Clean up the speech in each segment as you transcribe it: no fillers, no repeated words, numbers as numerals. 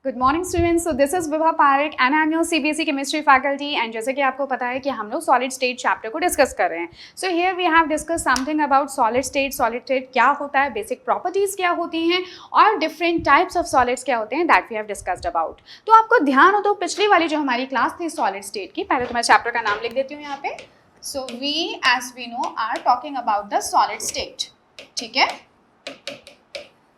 Good morning students, so this is Vibha Pareek and I am your CBSE chemistry faculty. And जैसे कि आपको पता है कि हम लोग सॉलिड स्टेट चैप्टर को डिस्कस कर रहे हैं। So here we have discuss something about solid state क्या होता है, बेसिक प्रॉपर्टीज क्या होती हैं और डिफरेंट टाइप्स ऑफ सॉलिड्स क्या होते हैं, that we have discussed about. तो आपको ध्यान हो तो पिछली वाली जो हमारी क्लास थी सॉलिड स्टेट की, पहले तो मैं चैप्टर का नाम लिख देती हूँ यहाँ पे। So we as we know are talking about the solid state, ठीक है।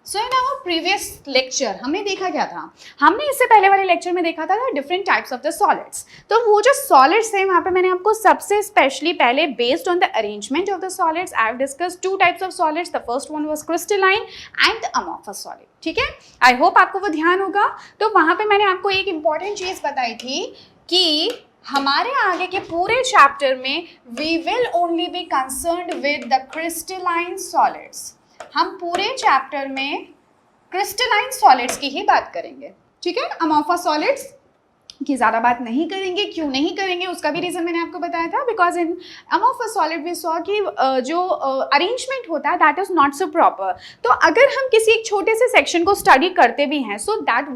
So in our previous lecture हमने देखा क्या था, हमने इससे पहले वाले लेक्चर में देखा था different types of the solids. तो वो जो सॉलिड्स थे वहाँ पे मैंने आपको सबसे स्पेशली पहले based on the arrangement of the solids I have discussed two types of solids. The first one was crystalline and amorphous solid, ठीक है। आई होप आपको वो ध्यान होगा। तो वहाँ पे मैंने आपको एक इंपॉर्टेंट चीज़ बताई थी कि हमारे आगे के पूरे चैप्टर में we will only be concerned with the crystalline solids. हम पूरे चैप्टर में क्रिस्टलाइन सॉलिड्स की ही बात करेंगे, ठीक है। अमॉर्फस सॉलिड्स की ज़्यादा बात नहीं करेंगे। क्यों नहीं करेंगे उसका भी रीज़न मैंने आपको बताया था, because in amorphous solid we saw कि जो अरेंजमेंट होता है that is not so proper. तो अगर हम किसी एक छोटे से सेक्शन को स्टडी करते भी हैं so that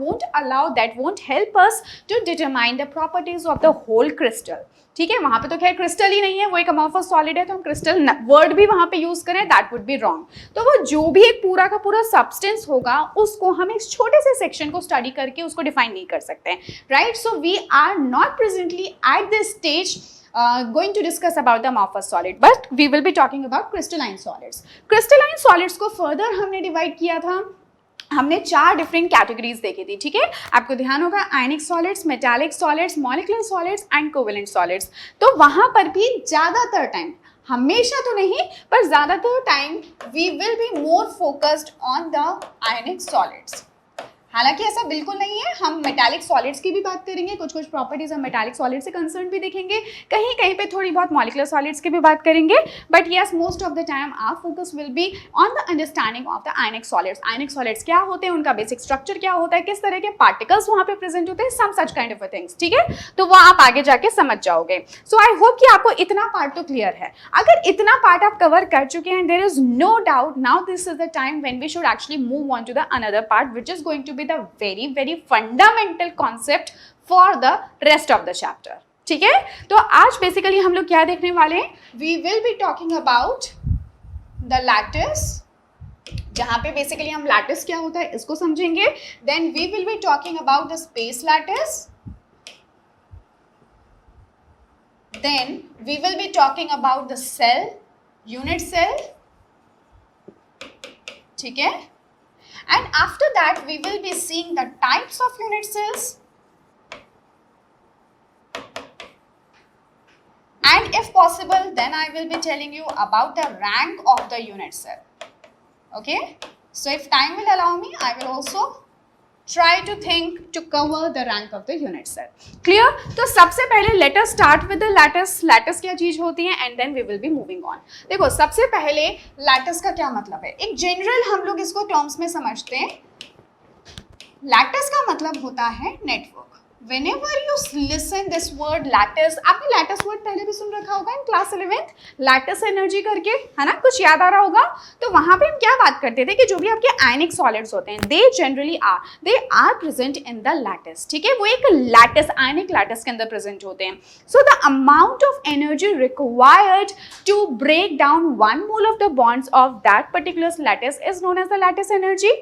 won't help us to determine the properties of the whole crystal, ठीक है। वहाँ पे तो खैर क्रिस्टल ही नहीं है, वो एक अमॉर्फस सॉलिड है, तो हम क्रिस्टल वर्ड भी वहाँ पे यूज़ करें दैट वुड बी रॉन्ग। तो वो जो भी एक पूरा का पूरा सब्सटेंस होगा उसको हम एक छोटे से सेक्शन को स्टडी करके उसको डिफाइन नहीं कर सकते हैं, right. So we are not presently at this stage going to discuss about the amorphous solid, but we will be talking about crystalline solids. Crystalline solids को further हमने डिवाइड किया था, हमने 4 डिफरेंट कैटेगरीज देखी थी, ठीक है। आपको ध्यान होगा आयनिक solids, metallic solids, molecular solids and covalent solids. तो वहाँ पर भी ज़्यादातर टाइम, हमेशा तो नहीं पर ज़्यादातर time we will be more focused on the ionic solids. हालांकि ऐसा बिल्कुल नहीं है, हम मेटालिक सॉलिड्स की भी बात करेंगे, कुछ कुछ प्रॉपर्टीज हम मेटालिक सॉलिड से कंसर्न भी देखेंगे, कहीं कहीं पे थोड़ी बहुत मॉलिक्यूलर सॉलिड्स की भी बात करेंगे। But yes, most of the time our focus will be on the understanding of the ionic solids. Ionic solids क्या होते हैं, उनका बेसिक स्ट्रक्चर क्या होता है, किस तरह के पार्टिकल्स वहाँ पे प्रेजेंट होते हैं, सम सच काइंड ऑफ थिंग्स, ठीक है। तो वो आप आगे जाके समझ जाओगे। सो आई होप कि आपको इतना पार्ट तो क्लियर है। अगर इतना पार्ट आप कवर कर चुके हैं, there is no doubt now this is the time when we should actually move on to the another part which is going to be the very fundamental concept for the rest of the chapter, ठीक है। तो आज basically हम लोग क्या देखने वाले हैं, we will be talking about the lattice, जहां पे बेसिकली हम लैटिस क्या होता है इसको समझेंगे। Then we will be talking about the space lattice, then we will be talking about the cell, unit cell, ठीक है। And after that we will be seeing the types of unit cells, and if possible then I will be telling you about the rank of the unit cell, okay. So if time will allow me I will also try to think to cover the rank of the unit cell, clear। तो सबसे पहले let us start with the lattice। lattice क्या चीज होती है and then we will be moving on। देखो सबसे पहले lattice का क्या मतलब है, एक जनरल हम लोग इसको टर्म्स में समझते हैं। lattice का मतलब होता है network. Whenever you listen this word lattice, आपने lattice word पहले भी सुन रखा होगा in class 11th, lattice energy करके, है ना, कुछ याद आ रहा होगा। तो वहाँ पे हम क्या बात करते थे कि जो भी आपके आयनिक सॉलिड्स होते हैं they generally are present in the lattice, ठीक है। वो एक लैटिस, आयनिक लैटिस के अंदर प्रेजेंट होते हैं। So the amount of energy required to break down one mole of the bonds of that particular lattice is known as the lattice energy।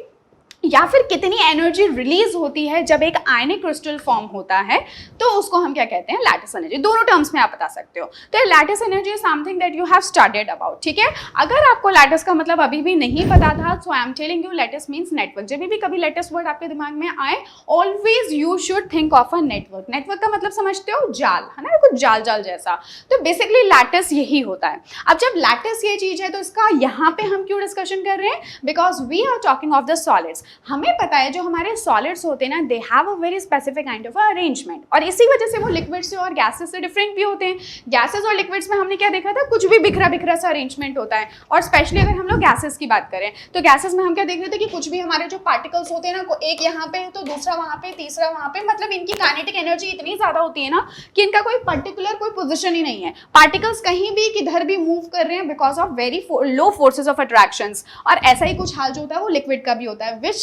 या फिर कितनी एनर्जी रिलीज होती है जब एक आयनिक क्रिस्टल फॉर्म होता है तो उसको हम क्या कहते हैं, लैटिस एनर्जी। दोनों टर्म्स में आप बता सकते हो। तो lattice energy is something that you have studied about, ठीक है। अगर आपको लैटिस का मतलब अभी भी नहीं पता था so I am telling you lattice means network. जब भी कभी लैटिस वर्ड आपके दिमाग में आए always you should think of a network. Network का मतलब समझते हो, जाल, है ना, कुछ जाल जाल जैसा। तो बेसिकली लैटिस यही होता है। अब जब लैटिस ये चीज है तो इसका यहाँ पे हम क्यों डिस्कशन कर रहे हैं, because we are talking of the solids. हमें पता है जो हमारे सॉलिड्स होते हैं ना they have a very specific kind of arrangement, और इसी वजह से वो लिक्विड से और गैसेस से डिफरेंट भी होते हैं। गैसेस और लिक्विड्स में हमने क्या देखा था, कुछ भी बिखरा बिखरा सा अरेंजमेंट होता है। और स्पेशली अगर हम लोग गैसेस की बात करें तो गैसेस में हम क्या देख रहे थे कि कुछ भी हमारे जो पार्टिकल्स होते हैं ना, एक यहाँ पे तो दूसरा वहाँ पे, तीसरा वहाँ पे, मतलब इनकी काइनेटिक एनर्जी इतनी ज्यादा होती है ना कि इनका कोई पर्टिकुलर कोई पोजिशन ही नहीं है। पार्टिकल्स कहीं भी किधर भी मूव कर रहे हैं because of very low forces of attractions. और ऐसा ही कुछ हाल जो होता है वो लिक्विड का भी होता है, विच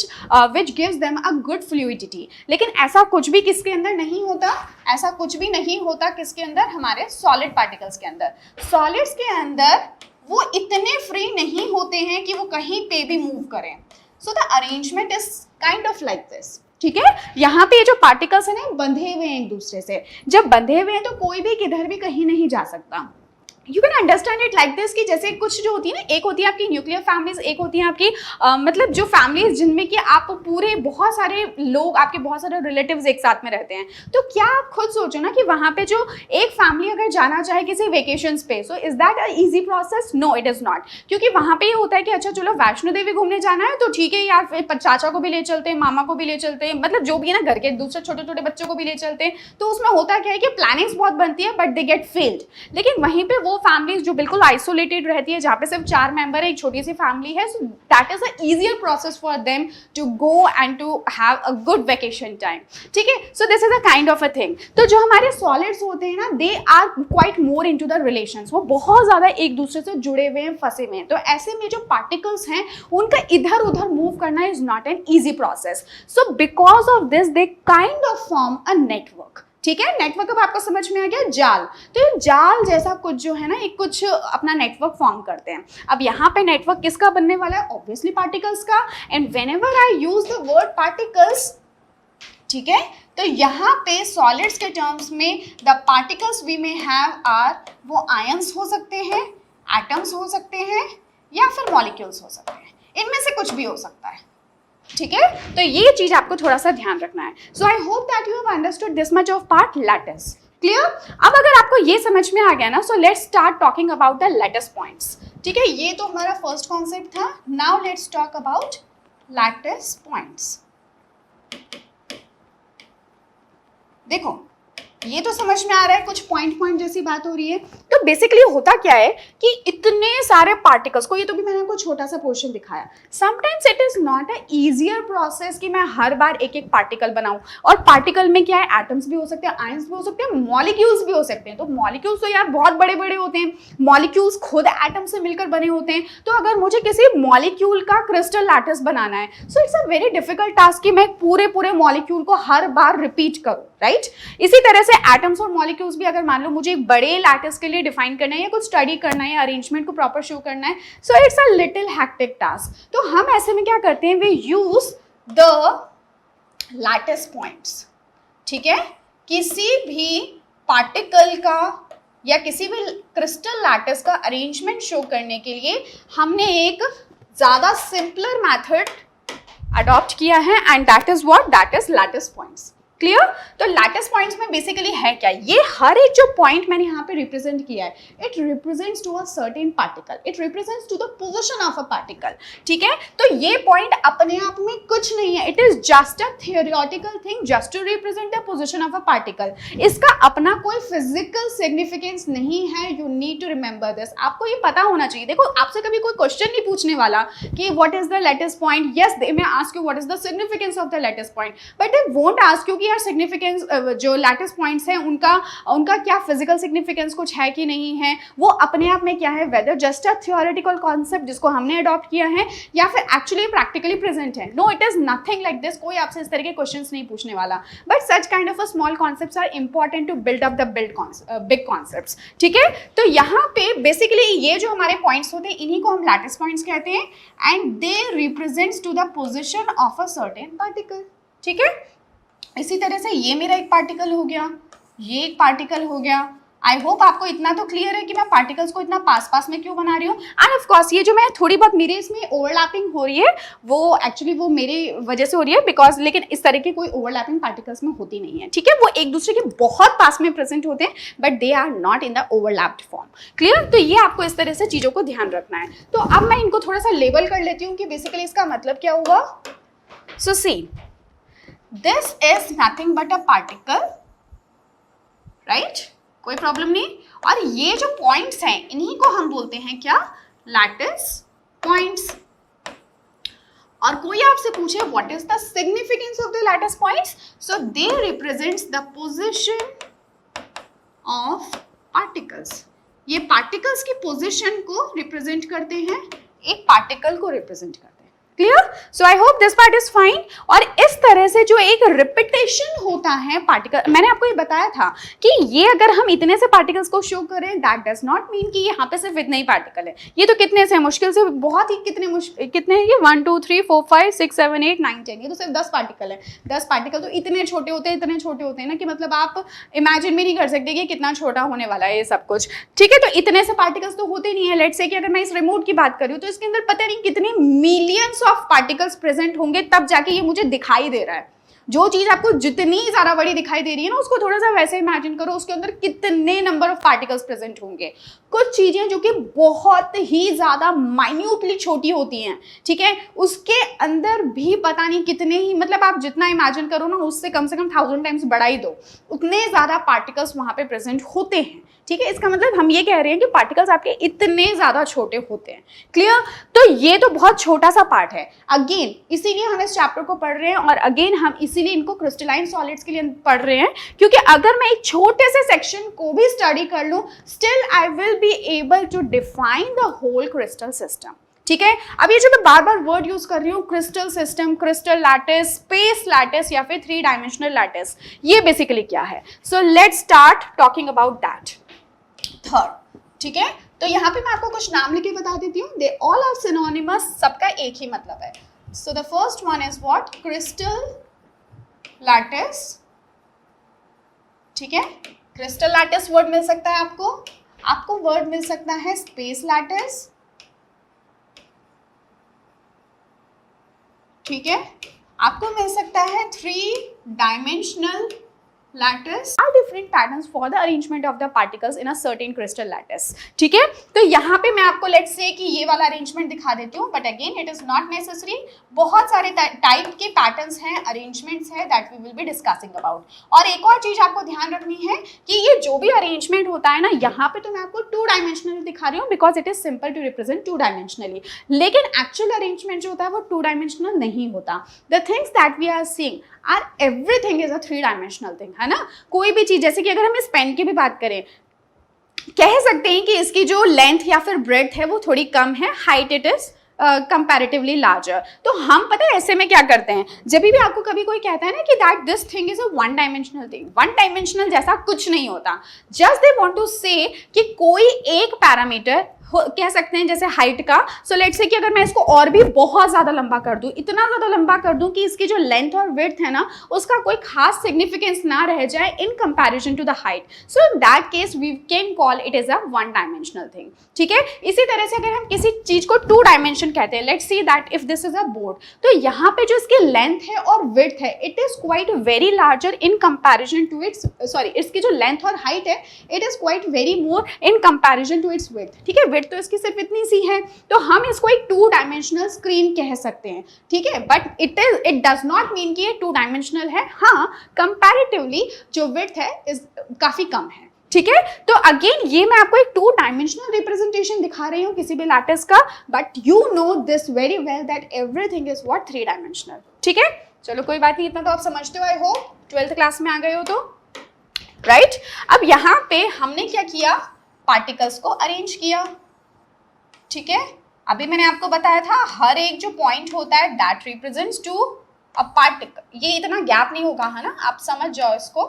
which gives them a good fluidity. लेकिन ऐसा कुछ भी किसके अंदर नहीं होता, ऐसा कुछ भी नहीं होता किसके अंदर, हमारे सॉलिड पार्टिकल्स के अंदर. सॉलिड्स के अंदर वो इतने फ्री नहीं होते हैं कि वो कहीं पे भी मूव करें. So the arrangement is kind of like this. ठीक है, यहाँ पे जो पार्टिकल्स हैं ना बंधे हुए हैं एक दूसरे से. जब बंधे हुए हैं तो कोई भी किधर भी कहीं नहीं जा सकता. You can understand it like this कि जैसे कुछ जो होती है ना, एक होती है आपकी न्यूक्लियर फैमिलीज, एक होती है आपकी मतलब जो फैमिलीज जिनमें कि आप पूरे बहुत सारे लोग, आपके बहुत सारे रिलेटिव्स एक साथ में रहते हैं. तो क्या आप खुद सोचो ना कि वहाँ पे जो एक फैमिली अगर जाना चाहे किसी वेकेशंस पे, so is that a easy process? No, it is not. क्योंकि वहाँ पे ये होता है कि अच्छा चलो वैष्णो देवी घूमने जाना है तो ठीक है यार, फिर चाचा को भी ले चलते हैं, मामा को भी ले चलते हैं, मतलब जो भी है ना घर के दूसरे छोटे छोटे बच्चों को भी ले चलते हैं. तो उसमें होता क्या है कि प्लानिंग्स बहुत बनती है बट दे गेट फेल्ड. लेकिन वहीं पे वो फैमिलीज जो बिल्कुल आइसोलेटेड रहती है, जहाँ पे सिर्फ 4 मेंबर है, एक छोटी सी फैमिली है, so that is a easier process for them to go and to have a good vacation time. ठीक है, so this is a kind of a thing. तो जो हमारे सॉलिड्स होते हैं ना, they are quite more into the relations. वो बहुत ज्यादा एक दूसरे से जुड़े हुए हैं, फंसे हुए हैं. तो ऐसे में जो पार्टिकल्स हैं उनका इधर उधर मूव करना is not an easy process. So because of this they kind of form a network. ठीक है, नेटवर्क अब आपको समझ में आ गया, जाल. तो ये जाल जैसा कुछ जो है ना, एक कुछ अपना नेटवर्क फॉर्म करते हैं. अब यहाँ पे नेटवर्क किसका बनने वाला है? ऑब्वियसली पार्टिकल्स का. And whenever I use the word particles, ठीक है, तो यहाँ पे सॉलिड्स के टर्म्स में the particles we may have are, वो आयंस हो सकते हैं, एटम्स हो सकते हैं, या फिर मॉलिक्यूल्स हो सकते हैं. इनमें से कुछ भी हो सकता है. ठीक है, तो ये चीज आपको थोड़ा सा ध्यान रखना है. So I hope that you have understood this much of part lattice. Clear? अब अगर आपको ये समझ में आ गया ना, so let's start talking about the lattice points. ठीक है, ये तो हमारा फर्स्ट कॉन्सेप्ट था. Now let's talk about lattice points. देखो, ये तो समझ में आ रहा है, कुछ पॉइंट जैसी बात हो रही है. तो बेसिकली होता क्या है कि इतने सारे पार्टिकल्स को, ये तो भी मैंने आपको छोटा सा पोर्शन दिखाया. Sometimes it is not a easier process कि मैं हर बार एक एक पार्टिकल बनाऊं. और पार्टिकल में क्या है, एटम्स भी हो सकते हैं, आयंस भी हो सकते हैं, मॉलिक्यूल्स भी हो सकते हैं. तो मॉलिक्यूल्स तो यार बहुत बड़े बड़े होते हैं. मॉलिक्यूल्स खुद एटम से मिलकर बने होते हैं. तो अगर मुझे किसी मॉलिक्यूल का क्रिस्टल लैटिस बनाना है, so it's a very difficult task कि मैं पूरे मॉलिक्यूल को हर बार रिपीट करूं. राइट? इसी तरह से एटम्स और मॉलिक्यूल्स भी, अगर मान लो मुझे एक बड़े लैटिस के लिए डिफाइन करना है या कुछ स्टडी करना है या अरेंजमेंट को प्रॉपर शो करना है, so it's a little hectic task. तो हम ऐसे में क्या करते हैं, we use the lattice points. ठीक है, किसी भी पार्टिकल का या किसी भी क्रिस्टल लैटिस का अरेंजमेंट शो करने के लिए हमने एक ज्यादा सिंपलर मेथड अडॉप्ट किया है, and that is what, that is lattice points. Clear? तो लैटिस पॉइंट्स में बेसिकली है क्या, ये हर एक जो पॉइंट मैंने यहाँ पे रिप्रेजेंट किया है, it represents to a certain particle, it represents to the position of a particle. ठीक है, तो ये पॉइंट अपने आप में कुछ नहीं है, it is just a theoretical thing just to represent the position of a particle. इसका अपना कोई फिजिकल सिग्निफिकेंस नहीं है. You need to remember this. आपको ये पता होना चाहिए. देखो, आपसे कभी कोई क्वेश्चन नहीं पूछने वाला कि what is the lattice point. Yes, they may ask you what is the significance of the lattice point, but they won't ask you कि यार सिग्निफिकेंस जो लैटिस पॉइंट्स हैं उनका क्या फिजिकल सिग्निफिकेंस कुछ है कि नहीं है. वो अपने आप में क्या है, whether just a theoretical concept जिसको हमने अडॉप्ट किया है या फिर एक्चुअली प्रैक्टिकली प्रेजेंट है. No, it is nothing like this. कोई आपसे इस तरह के क्वेश्चंस नहीं पूछने वाला. But such kind of a small concepts are important to build up the big concepts. ठीक है, तो यहाँ पे बेसिकली ये जो हमारे पॉइंट्स होते हैं, इन्हीं को हम लैटिस पॉइंट्स कहते हैं, and they represents to the position of a certain particle. ठीक है, इसी तरह से ये मेरा एक पार्टिकल हो गया, ये एक पार्टिकल हो गया. आई होप आपको इतना तो क्लियर है कि मैं पार्टिकल्स को इतना पास में क्यों बना रही हूँ. एंड ऑफ कोर्स ये जो मैं थोड़ी बहुत मेरे इसमें ओवरलैपिंग हो रही है, वो एक्चुअली वो मेरी वजह से हो रही है बिकॉज, लेकिन इस तरह की कोई ओवरलैपिंग पार्टिकल्स में होती नहीं है. ठीक है, वो एक दूसरे के बहुत पास में प्रेजेंट होते हैं but they are not in the overlapped form. Clear? तो ये आपको इस तरह से चीज़ों को ध्यान रखना है. तो अब मैं इनको थोड़ा सा लेबल कर लेती हूँ कि बेसिकली इसका मतलब क्या हुआ. सो सी, this is nothing but a particle, right? कोई प्रॉब्लम नहीं. और ये जो पॉइंट्स हैं इन्हीं को हम बोलते हैं क्या, लैटिस पॉइंट्स. और कोई आपसे पूछे what is the significance of the lattice points, so they represents the position of particles. ये पार्टिकल्स की पोजीशन को रिप्रेजेंट करते हैं, एक पार्टिकल को रिप्रेजेंट करते हैं. Clear? So I hope this part is fine. और इस तरह से जो एक रिपीटेशन होता है पार्टिकल, मैंने आपको ये बताया था कि ये अगर हम इतने से पार्टिकल्स को शो करें, दैट डज नॉट मीन कि यहाँ पे सिर्फ इतने ही पार्टिकल है। ये तो कितने से मुश्किल से, बहुत ही कितने हैं ये, 1 2 3 4 5 6 7 8 9 10, ये तो सिर्फ 10 पार्टिकल है। 10 पार्टिकल तो इतने छोटे होते हैं ना कि मतलब आप इमेजिन भी नहीं कर सकते कि कितना छोटा होने वाला है ये सब कुछ। ठीक है, तो इतने से पार्टिकल्स तो होते नहीं है। लेट्स से कि अगर मैं इस रिमोट की बात कर रही हूँ तो इसके अंदर पता नहीं कितने मिलियंस ऑफ पार्टिकल्स प्रेजेंट होंगे, तब जाके ये मुझे दिखाई दे रहा है। जो चीज आपको जितनी ज्यादा बड़ी दिखाई दे रही है ना, उसको थोड़ा सा वैसे इमेजिन करो, उसके अंदर कितने नंबर ऑफ पार्टिकल्स प्रेजेंट होंगे। कुछ चीजें जो कि बहुत ही ज्यादा माइन्यूटली छोटी होती हैं, ठीक है, उसके अंदर भी पता नहीं कितने ही, मतलब आप जितना इमेजिन करो ना उससे कम से कम 1000 टाइम्स बढ़ा ही दो, उतने ज्यादा पार्टिकल्स वहां पे प्रेजेंट होते हैं। ठीक है, इसका मतलब हम ये कह रहे हैं कि पार्टिकल्स आपके इतने ज्यादा छोटे होते हैं। क्लियर? तो ये तो बहुत छोटा सा पार्ट है। अगेन इसीलिए हम इस चैप्टर को पढ़ रहे हैं, और अगेन हम इसीलिए इनको क्रिस्टलाइन सॉलिड्स के लिए पढ़ रहे हैं, क्योंकि अगर मैं एक छोटे से सेक्शन को भी स्टडी कर लूं, still I will be able to define the whole crystal system. ठीक है, अब ये जो मैं बार बार वर्ड यूज कर रही हूँ, crystal system, crystal lattice, space lattice या फिर 3 डायमेंशनल लैटिस, ये बेसिकली क्या है? So let's start talking about that. Third, ठीक है, तो यहाँ पे मैं आपको कुछ नाम लिखे बता देती हूँ। दे ऑल आर सिनोनिमस, सबका एक ही मतलब है। सो the first one is what? Crystal lattice. ठीक है, क्रिस्टल लैटिस वर्ड मिल सकता है आपको वर्ड मिल सकता है स्पेस लैटिस। ठीक है, आपको मिल सकता है 3 dimensional lattice are different patterns for the arrangement of the particles in a certain crystal lattice। ठीक है, तो यहाँ पे मैं आपको लेट्स से कि ये वाला अरेंजमेंट दिखा देती हूँ, but again it is not necessary. बहुत सारे टाइप के पैटर्न्स हैं, अरेंजमेंट्स हैं, that we will be discussing about. और एक और चीज आपको ध्यान रखनी है कि ये जो भी अरेंजमेंट होता है ना, यहाँ पे तो मैं आपको 2 डायमेंशनल दिखा रही हूँ because it is simple to represent 2 dimensionally, लेकिन एक्चुअल अरेंजमेंट जो होता है वो 2 डायमेंशनल नहीं होता। The things that we are seeing are everything is a 3 dimensional thing, है ना। कोई भी चीज, जैसे कि अगर हम इस पेन की भी बात करें, कह सकते हैं कि इसकी जो लेंथ या फिर ब्रेड्थ है वो थोड़ी कम है, height it is comparatively larger. तो हम पता है ऐसे में क्या करते हैं, जब भी आपको कभी कोई कहता है ना कि that this thing is a 1 dimensional thing, 1 dimensional जैसा कुछ नहीं होता। जस्ट दे वांट टू से कि कोई एक पैरामीटर कह सकते हैं जैसे हाइट का। सो लेट्स से कि अगर मैं इसको और भी बहुत ज्यादा लंबा कर दूं, इतना ज्यादा लंबा कर दूं कि इसकी जो लेंथ और विड्थ है ना उसका कोई खास सिग्निफिकेंस ना रह जाए in comparison to the height, so in that case we can call it is a 1 dimensional thing. ठीक है, इसी तरह से अगर हम किसी चीज को 2 डायमेंशन कहते हैं, let's see that if this is a board, तो यहाँ पे जो इसकी लेंथ है और विड्थ है it is quite very larger in comparison to its, sorry, इसकी जो लेंथ और हाइट है it is quite very more in comparison to its width. ठीक है, तो इसकी सिर्फ इतनी सी है, तो हम इसको एक 2 डायमेंशनल स्क्रीन कह सकते हैं। ठीक है, but it does not mean कि ये 2 डायमेंशनल है। हाँ, कंपैरेटिवली जो विड्थ है इज काफी कम है। ठीक है, तो अगेन ये मैं आपको एक 2 डायमेंशनल रिप्रेजेंटेशन दिखा रही हूँ किसी भी लैटिस का, but you know this very well that everything is what 3 dimensional. ठीक है, चलो कोई बात नहीं, इतना तो आप समझते हो, आई होप 12th क्लास में आ गए हो तो, राइट। अब यहाँ पे हमने क्या किया, पार्टिकल्स को अरेंज किया। ठीक है, अभी मैंने आपको बताया था हर एक जो पॉइंट होता है that represents to a particle. ये इतना गैप नहीं होगा, है ना, आप समझ जाओ इसको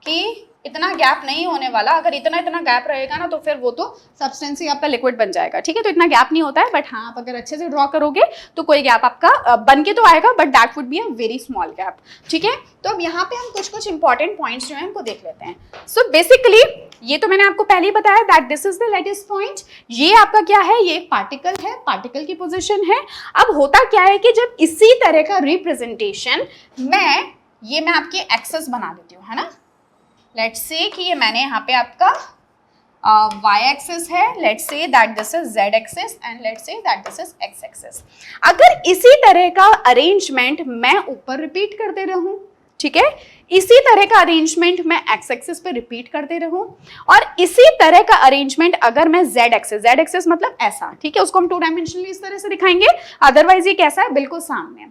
कि इतना गैप नहीं होने वाला। अगर इतना गैप रहेगा ना तो फिर वो तो सब्सटेंस ही आपका लिक्विड बन जाएगा। ठीक है, तो इतना गैप नहीं होता है, बट हाँ आप अगर अच्छे से ड्रॉ करोगे तो कोई गैप आपका बन के तो आएगा, but that would be a very small gap. ठीक है, तो अब यहाँ पे हम कुछ इंपॉर्टेंट पॉइंट्स जो है उनको देख लेते हैं। सो बेसिकली ये तो मैंने आपको पहले ही बताया that this is the lattice point. ये आपका क्या है, ये पार्टिकल है, पार्टिकल की पोजीशन है। अब होता क्या है कि जब इसी तरह का रिप्रेजेंटेशन मैं आपके एक्सेस बना देती हूँ, है ना। लेट्स से कि ये मैंने यहाँ पे आपका y एक्सिस है, let's say that this is z axis and let's say that this is x axis. अगर इसी तरह का अरेंजमेंट मैं ऊपर रिपीट करते रहूं, ठीक है, इसी तरह का अरेंजमेंट मैं x एक्सिस पे रिपीट करते रहूं, और इसी तरह का अरेंजमेंट अगर मैं z एक्सिस मतलब ऐसा, ठीक है, उसको हम 2 डायमेंशनली इस तरह से दिखाएंगे, अदरवाइज ये कैसा है, बिल्कुल सामने।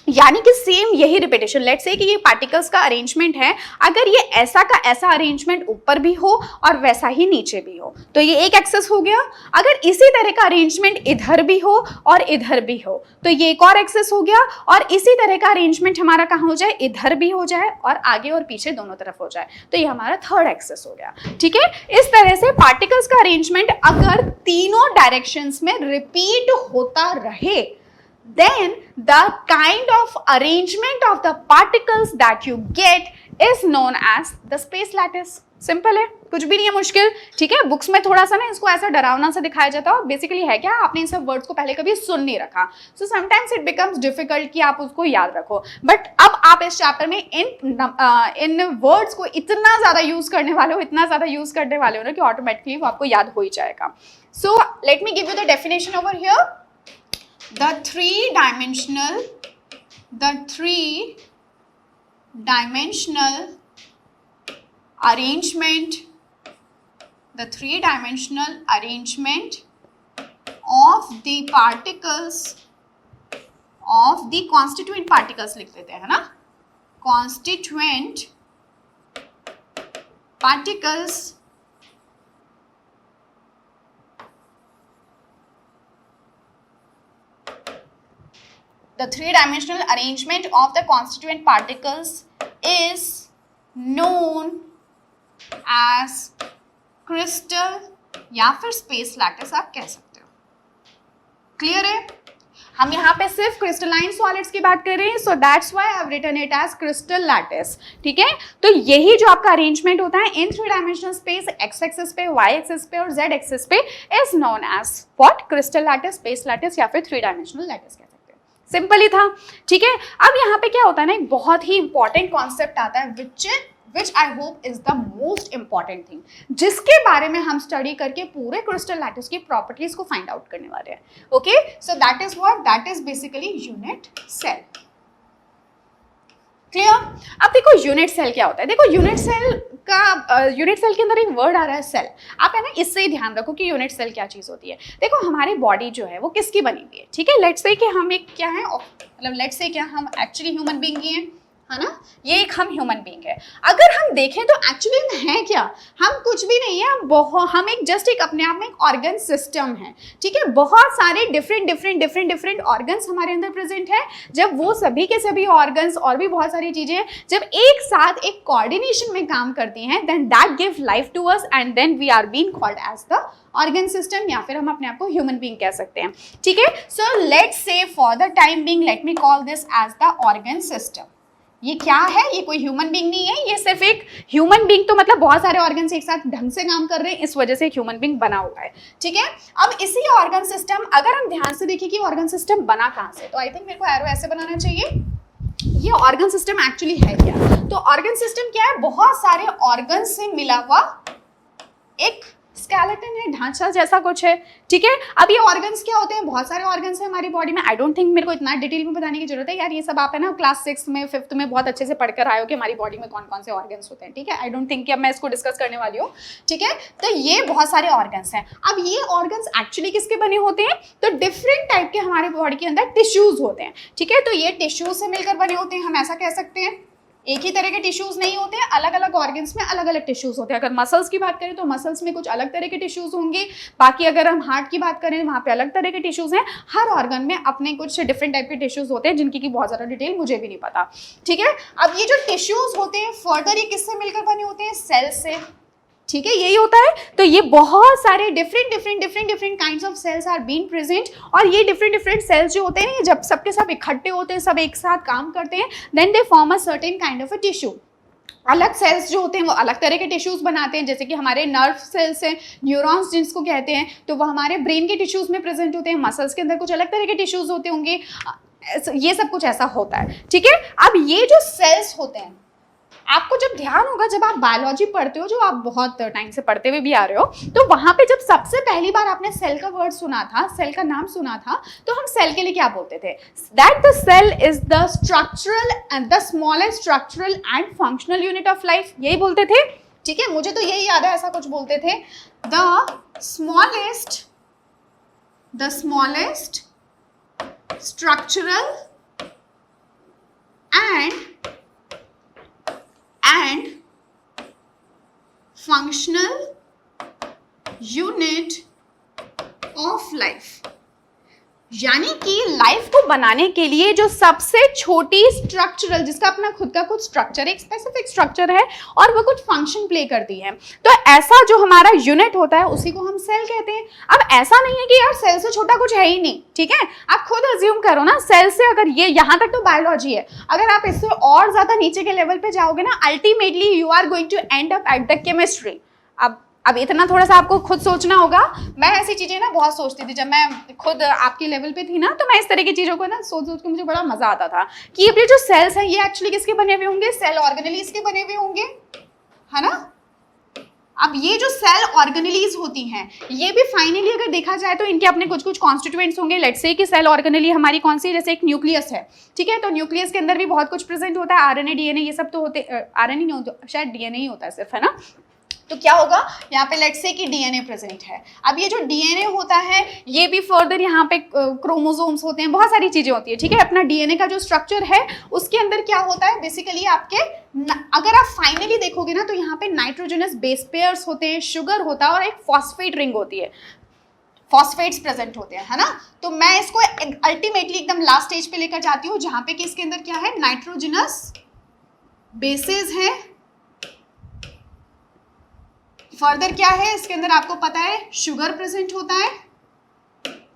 यानी कि सेम यही रिपीटेशन, लेट्स से कि ये पार्टिकल्स का अरेंजमेंट है, अगर ये ऐसा का ऐसा अरेंजमेंट ऊपर भी हो और वैसा ही नीचे भी हो तो ये एक एक्सेस हो गया। अगर इसी तरह का अरेंजमेंट इधर भी हो और इधर भी हो तो ये एक और एक्सेस हो गया, और इसी तरह का अरेंजमेंट हमारा कहाँ हो जाए, इधर भी हो जाए और आगे और पीछे दोनों तरफ हो जाए, तो ये हमारा थर्ड एक्सेस हो गया। ठीक है, इस तरह से पार्टिकल्स का अरेंजमेंट अगर तीनों डायरेक्शंस में रिपीट होता रहे, then the kind of arrangement of the particles that you get is known as the space lattice। Simple है, कुछ भी नहीं है मुश्किल। ठीक है, बुक्स में थोड़ा सा ना इसको ऐसा डरावना सा दिखाया जाता है, और बेसिकली है क्या, आपने इन सब वर्ड्स को पहले कभी सुन नहीं रखा, so sometimes it becomes difficult कि आप उसको याद रखो। बट अब आप इस चैप्टर में इन वर्ड्स को इतना ज्यादा यूज करने वाले हो, इतना ज्यादा यूज करने वाले हो ना कि ऑटोमेटिकली वो आपको याद हो ही जाएगा। So let me give you the definition over here. The three-dimensional arrangement of the particles of the constituent particles लिख देते हैं ना, constituent particles the three-dimensional arrangement of the constituent particles is known as crystal या फिर space lattice आप कह सकते हो। क्लियर है? हम यहाँ पे सिर्फ क्रिस्टलाइन सॉलिड्स की बात कर रहे हैं, so that's why I have written it as crystal lattice. ठीक है, तो यही जो आपका अरेंजमेंट होता है in three dimensional space, X axis पे, वाई एक्सिस पे और जेड एक्सिस पे, is known as what, crystal lattice, space lattice या फिर थ्री डायमेंशनल लैटिस। सिंपल ही था। ठीक है, अब यहाँ पे क्या होता है ना, एक बहुत ही इंपॉर्टेंट कॉन्सेप्ट आता है which I hope is the most important thing, जिसके बारे में हम स्टडी करके पूरे क्रिस्टल लैटिस की प्रॉपर्टीज को फाइंड आउट करने वाले हैं। Okay, so that is what, that is basically unit cell. Clear? अब देखो यूनिट सेल क्या होता है। देखो यूनिट सेल के अंदर एक वर्ड आ रहा है सेल। आप है ना इससे ही ध्यान रखो कि यूनिट सेल क्या चीज होती है। देखो हमारी बॉडी जो है वो किसकी बनी हुई है, ठीक है, लेट्स से कि हम एक क्या है, मतलब लेट्स से क्या हम एक्चुअली ह्यूमन बीइंग ही हैं, है ना, ये एक हम ह्यूमन बीइंग है। अगर हम देखें तो एक्चुअली में है क्या, हम कुछ भी नहीं है, हम एक जस्ट एक अपने आप में एक ऑर्गन सिस्टम है। ठीक है, बहुत सारे डिफरेंट ऑर्गन्स हमारे अंदर प्रेजेंट है। जब वो सभी के सभी ऑर्गन्स और भी बहुत सारी चीजें जब एक साथ एक कोऑर्डिनेशन में काम करती हैं, then that give life to us and then we are being called as the organ system, या फिर हम अपने आप को ह्यूमन बीइंग कह सकते हैं। ठीक है, so let's say for the time being let me call this as the organ system. ये क्या है, ये कोई ह्यूमन बीइंग नहीं है, ये सिर्फ एक ह्यूमन बीइंग, तो मतलब बहुत सारे ऑर्गन्स एक साथ ढंग से काम कर रहे हैं, इस वजह से एक ह्यूमन बीइंग बना हुआ है। ठीक है, अब इसी ऑर्गन सिस्टम, अगर हम ध्यान से देखें कि ऑर्गन सिस्टम बना कहाँ से, तो आई थिंक मेरे को एरो ऐसे बनाना चाहिए। ये ऑर्गन सिस्टम एक्चुअली है क्या, तो ऑर्गन सिस्टम क्या है, बहुत सारे ऑर्गन से मिला हुआ एक स्केलेटन है, ढांचा जैसा कुछ है। ठीक है, अब ये ऑर्गन्स क्या होते हैं, बहुत सारे ऑर्गन्स हैं हमारी बॉडी में। आई डोंट थिंक मेरे को इतना डिटेल में बताने की जरूरत है यार, ये सब आप है ना क्लास 6 में 5th में बहुत अच्छे से पढ़कर आए हो कि हमारी बॉडी में कौन कौन से ऑर्गन्स होते हैं। ठीक है, आई डोंट थिंक कि अब मैं इसको डिस्कस करने वाली हूँ। ठीक है, तो ये बहुत सारे ऑर्गन्स हैं। अब ये ऑर्गन्स एक्चुअली किसके बने होते हैं, तो डिफरेंट टाइप के हमारे बॉडी के अंदर टिश्यूज होते हैं। ठीक है, तो ये टिश्यूज से मिलकर बने होते हैं, हम ऐसा कह सकते हैं। एक ही तरह के टिश्यूज नहीं होते हैं, अलग अलग ऑर्गन्स में अलग अलग टिश्यूज होते हैं। अगर मसल्स की बात करें तो मसल्स में कुछ अलग तरह के टिश्यूज होंगे, बाकी अगर हम हार्ट की बात करें वहाँ पे अलग तरह के टिश्यूज हैं। हर ऑर्गन में अपने कुछ डिफरेंट टाइप के टिश्यूज होते हैं, जिनकी की बहुत ज़्यादा डिटेल मुझे भी नहीं पता। ठीक है, अब ये जो टिश्यूज होते हैं फर्दर ये किससे मिलकर बने होते हैं, सेल से। ठीक है, यही होता है। तो ये बहुत सारे different kinds of cells are being present, और ये डिफरेंट सेल्स जो होते हैं जब सबके सब इकट्ठे होते हैं, सब एक साथ काम करते हैं, then they form a certain kind of a tissue. अलग सेल्स जो होते हैं वो अलग तरह के टिश्यूज बनाते हैं, जैसे कि हमारे नर्व सेल्स हैं, न्यूरॉन्स जिसको कहते हैं, तो वो हमारे ब्रेन के टिश्यूज में प्रेजेंट होते हैं। मसल्स के अंदर कुछ अलग तरह के टिश्यूज होते होंगे, ये सब कुछ ऐसा होता है। ठीक है, अब ये जो सेल्स होते हैं, आपको जब ध्यान होगा जब आप बायोलॉजी पढ़ते हो, जो आप बहुत टाइम से पढ़ते हुए भी आ रहे हो, तो वहां पे जब सबसे पहली बार आपने सेल का वर्ड सुना था, सेल का नाम सुना था, तो हम सेल के लिए क्या बोलते थे, that the cell is the structural and the smallest structural and functional unit of life, यही बोलते थे। ठीक है, मुझे तो यही याद है, ऐसा कुछ बोलते थे, the smallest structural and functional unit of life। यानी कि लाइफ को बनाने के लिए जो सबसे छोटी स्ट्रक्चरल, जिसका अपना खुद का कुछ स्ट्रक्चर, एक स्पेसिफिक स्ट्रक्चर है और वो कुछ फंक्शन प्ले करती है, तो ऐसा जो हमारा यूनिट होता है उसी को हम सेल कहते हैं। अब ऐसा नहीं है कि यार सेल से छोटा कुछ है ही नहीं, ठीक है, आप खुद अज्यूम करो ना, सेल से अगर ये यहाँ तक तो बायोलॉजी है, अगर आप इससे और ज्यादा नीचे के लेवल पे जाओगे ना, ultimately you are going to end up at the chemistry. अब इतना थोड़ा सा आपको खुद सोचना होगा। मैं ऐसी चीजें ना बहुत सोचती थी, जब मैं खुद आपके लेवल पे थी ना, तो मैं इस तरह की चीजों को ना सोच के मुझे बड़ा मजा आता था कि ये जो सेल्स हैं ये एक्चुअली किसके बने हुए होंगे, सेल ऑर्गेनेलीज के बने हुए होंगे, है ना। अब ये जो सेल ऑर्गेनेलीज होती हैं, ये भी फाइनली अगर देखा जाए तो इनके अपने कुछ कुछ कॉन्स्टिट्यूएंट्स होंगे। लेट्स से कि सेल ऑर्गेनेली हमारी कौन सी, जैसे एक न्यूक्लियस है, ठीक है, तो न्यूक्लियस के अंदर भी बहुत कुछ प्रेजेंट होता है, आरएनए डीएनए ये सब तो होते, आरएनए नहीं होता, शायद डीएनए ही होता है सिर्फ, है ना। तो क्या होगा यहाँ पे, लेट्स से कि डीएनए प्रेजेंट है। अब ये जो डीएनए होता है ये भी फर्दर यहाँ पे क्रोमोसोम्स होते हैं, बहुत सारी चीजें होती है, ठीक है। अपना डीएनए का जो स्ट्रक्चर है उसके अंदर क्या होता है बेसिकली आपके, अगर आप फाइनली देखोगे ना तो यहाँ पे नाइट्रोजनस बेस पेयर्स होते हैं, शुगर होता है और एक फॉस्फेट रिंग होती है, फॉस्फेट्स प्रेजेंट होते हैं, है ना। तो मैं इसको अल्टीमेटली एकदम लास्ट स्टेज पे लेकर जाती हूँ जहाँ पे कि इसके अंदर क्या है, नाइट्रोजनस बेसेस है, फर्दर क्या है इसके अंदर आपको पता है, शुगर प्रेजेंट होता है,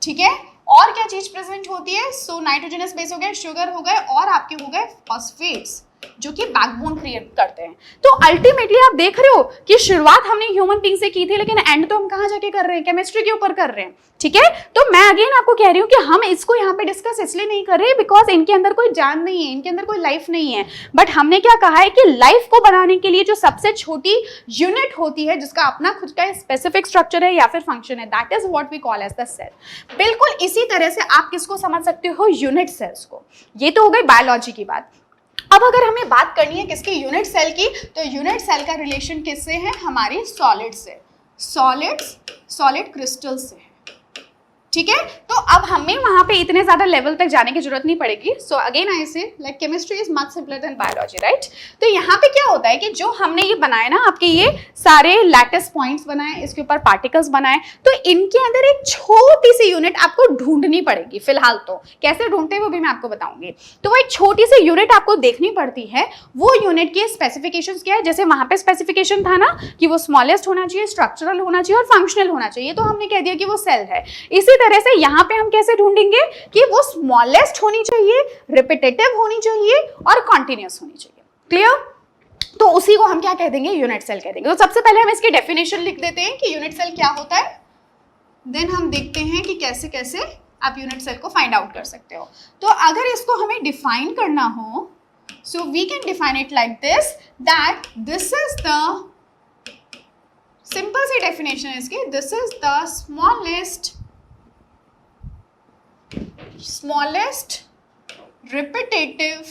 ठीक है, और क्या चीज प्रेजेंट होती है, सो नाइट्रोजनस बेस हो गए, शुगर हो गए और आपके हो गए फॉस्फेट्स जो कि बैकबोन क्रिएट करते हैं। तो अल्टीमेटली आप देख रहे हो कि शुरुआत हमने ह्यूमन बीइंग से की थी, लेकिन एंड तो हम कहाँ जाके कर रहे हैं, केमिस्ट्री के ऊपर कर रहे हैं, ठीक है। तो मैं अगेन आपको कह रही हूँ कि हम इसको यहाँ पे डिस्कस इसलिए नहीं कर रहे बिकॉज इनके अंदर कोई जान नहीं है, इनके अंदर कोई लाइफ नहीं है, बट हमने क्या कहा है कि लाइफ को बनाने के लिए जो सबसे छोटी यूनिट होती है, जिसका अपना खुद का स्पेसिफिक स्ट्रक्चर है या फिर फंक्शन है, that is what we call as the cell. बिल्कुल इसी तरह से आप किसको समझ सकते हो, यूनिट सेल्स को। ये तो हो गई बायोलॉजी की बात। अब अगर हमें बात करनी है किसकी, यूनिट सेल की, तो यूनिट सेल का रिलेशन किससे है, हमारी सॉलिड से, सॉलिड क्रिस्टल से, ठीक है। तो अब हमें वहां पे इतने ज्यादा लेवल तक जाने की जरूरत नहीं पड़ेगी। सो again I say like chemistry is much simpler than biology, right. तो यहाँ पे क्या होता है कि जो हमने ये बनाए ना आपके ये सारे लैटिस पॉइंट्स बनाए, इसके ऊपर पार्टिकल्स बनाए, तो इनके अंदर एक छोटी सी यूनिट आपको ढूंढनी पड़ेगी फिलहाल। तो कैसे ढूंढते हैं वो भी मैं आपको बताऊंगी। तो वो एक छोटी सी यूनिट आपको देखनी पड़ती है, वो यूनिट के स्पेसिफिकेशंस क्या है, जैसे वहां पे स्पेसिफिकेशन था ना कि वो स्मॉलेस्ट होना चाहिए, स्ट्रक्चरल होना चाहिए और फंक्शनल होना चाहिए, तो हमने कह दिया कि वो सेल है। इसी तरह से यहाँ पे हम कैसे ढूंढेंगे कि वो स्मॉलेस्ट होनी चाहिए, रिपीटेटिव होनी चाहिए और कॉन्टिन्यूअस होनी चाहिए। क्लियर। तो उसी को हम क्या कह देंगे, यूनिट सेल कह देंगे। तो सबसे पहले हम इसकी डेफिनेशन लिख देते हैं कि यूनिट सेल क्या होता है, देन हम देखते हैं कि कैसे कैसे आप यूनिट सेल को फाइंड आउट कर सकते हो। तो अगर इसको हमें डिफाइन करना हो, so we can define it like this, that this is the simple सी डेफिनेशन है इसकी, this is the smallest repetitive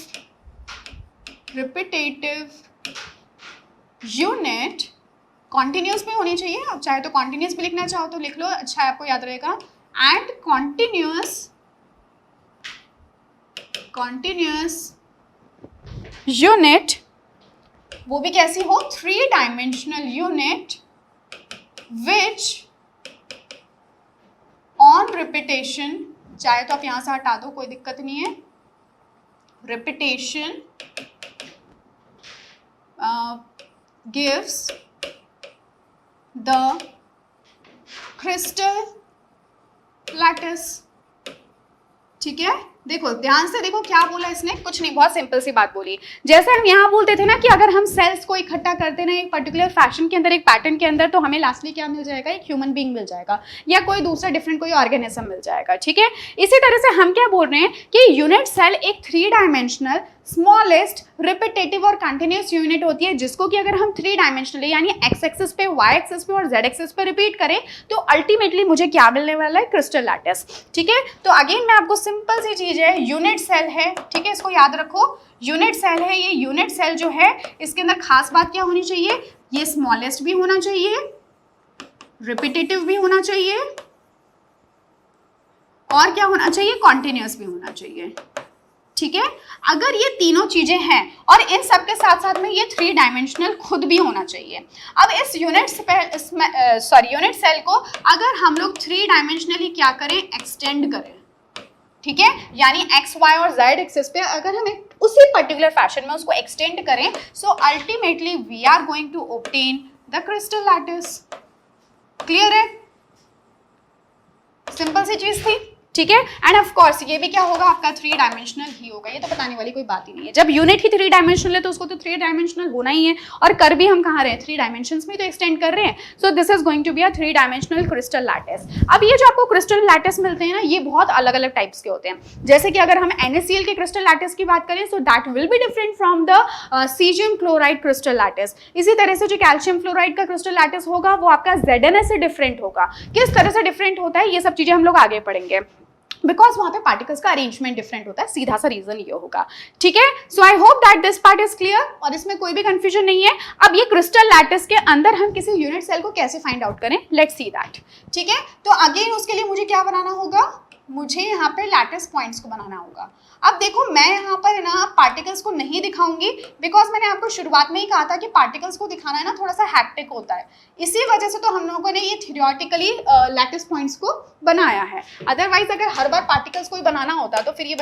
unit, continuous में होनी चाहिए। अब चाहे तो कॉन्टिन्यूस भी लिखना चाहो तो लिख लो, अच्छा है, आपको याद रहेगा। एंड कॉन्टिन्यूस यूनिट, वो भी कैसी हो, 3 dimensional unit which on repetition, चाहे तो आप यहां से हटा दो, कोई दिक्कत नहीं है, repetition gives the crystal lattice, ठीक है। देखो ध्यान से देखो क्या बोला इसने, कुछ नहीं, बहुत सिंपल सी बात बोली। जैसे हम यहाँ बोलते थे ना कि अगर हम सेल्स को इकट्ठा करते ना एक पर्टिकुलर फैशन के अंदर, एक पैटर्न के अंदर, तो हमें लास्टली क्या मिल जाएगा, एक ह्यूमन बीइंग मिल जाएगा या कोई दूसरा डिफरेंट कोई ऑर्गेनिज्म मिल जाएगा, ठीक है। इसी तरह से हम क्या बोल रहे हैं कि यूनिट सेल एक 3 डायमेंशनल स्मॉलेस्ट रिपीटेटिव और कंटिन्यूस यूनिट होती है, जिसको कि अगर हम 3 डायमेंशनली यानी एक्स एक्सिस पे, वाई एक्सिस पे और जेड एक्सिस पे रिपीट करें तो अल्टीमेटली मुझे क्या मिलने वाला है, क्रिस्टल लैटिस, ठीक है। तो अगेन मैं आपको सिंपल सी चीज है, यूनिट सेल है, ठीक है, इसको याद रखो, यूनिट सेल है। ये यूनिट सेल जो है इसके अंदर खास बात क्या होनी चाहिए, ये स्मॉलेस्ट भी होना चाहिए, रिपीटेटिव भी होना चाहिए और क्या होना चाहिए, कॉन्टिन्यूस भी होना चाहिए, ठीक है, अगर ये तीनों चीजें हैं और इन सब के साथ साथ में ये 3 डायमेंशनल खुद भी होना चाहिए। अब इस यूनिट सेल को अगर हम लोग 3 डायमेंशनली क्या करें, एक्सटेंड करें, ठीक है, यानी एक्स वाई और जेड एक्सिस पे अगर हम उसी पर्टिकुलर फैशन में उसको एक्सटेंड करें, so ultimately we are going to obtain the crystal lattice. Clear है, सिंपल सी चीज थी, ठीक है। एंड ऑफ कोर्स ये भी क्या होगा, आपका 3 डायमेंशनल ही होगा, ये तो बताने वाली कोई बात ही नहीं है। जब यूनिट ही 3 डायमेंशनल है तो उसको तो 3 डायमेंशनल होना ही है, और कर भी हम कहाँ रहे हैं, 3 डायमेंशंस में तो एक्सटेंड कर रहे हैं। So this is going to be a 3 dimensional crystal lattice. अब ये जो आपको क्रिस्टल लैटिस मिलते हैं ना, ये बहुत अलग अलग टाइप्स के होते हैं। जैसे कि अगर हम NaCl के क्रिस्टल लैटिस की बात करें, so that will be different from the caesium chloride crystal lattice. इसी तरह से जो कैल्शियम फ्लोराइड का क्रिस्टल लैटिस होगा वो आपका ZnS से डिफरेंट होगा। किस तरह से डिफरेंट होता है, ये सब चीजें हम लोग आगे पढ़ेंगे, बिकॉज वहां पे पार्टिकल्स का अरेंजमेंट डिफरेंट होता है, सीधा सा रीजन ये होगा, ठीक है। So I hope that this part is clear और इसमें कोई भी कंफ्यूजन नहीं है। अब ये क्रिस्टल लैटिस के अंदर हम किसी यूनिट सेल को कैसे फाइंड आउट करें, लेट्स सी दैट, ठीक है। तो अगेन उसके लिए मुझे क्या बनाना होगा, मुझे यहाँ पे लैटिस पॉइंट्स को बनाना होगा। अब देखो मैं यहाँ पर है ना पार्टिकल्स को नहीं दिखाऊंगी, बिकॉज मैंने आपको शुरुआत में ही कहा था कि पार्टिकल्स को दिखाना है ना थोड़ा सा हैक्टिक होता है, इसी वजह से तो हम लोगों ने ये थियोरेटिकली लैटिस पॉइंट्स को बनाया है। अदरवाइज अगर हर बार पार्टिकल्स को ही बनाना होता तो फिर ये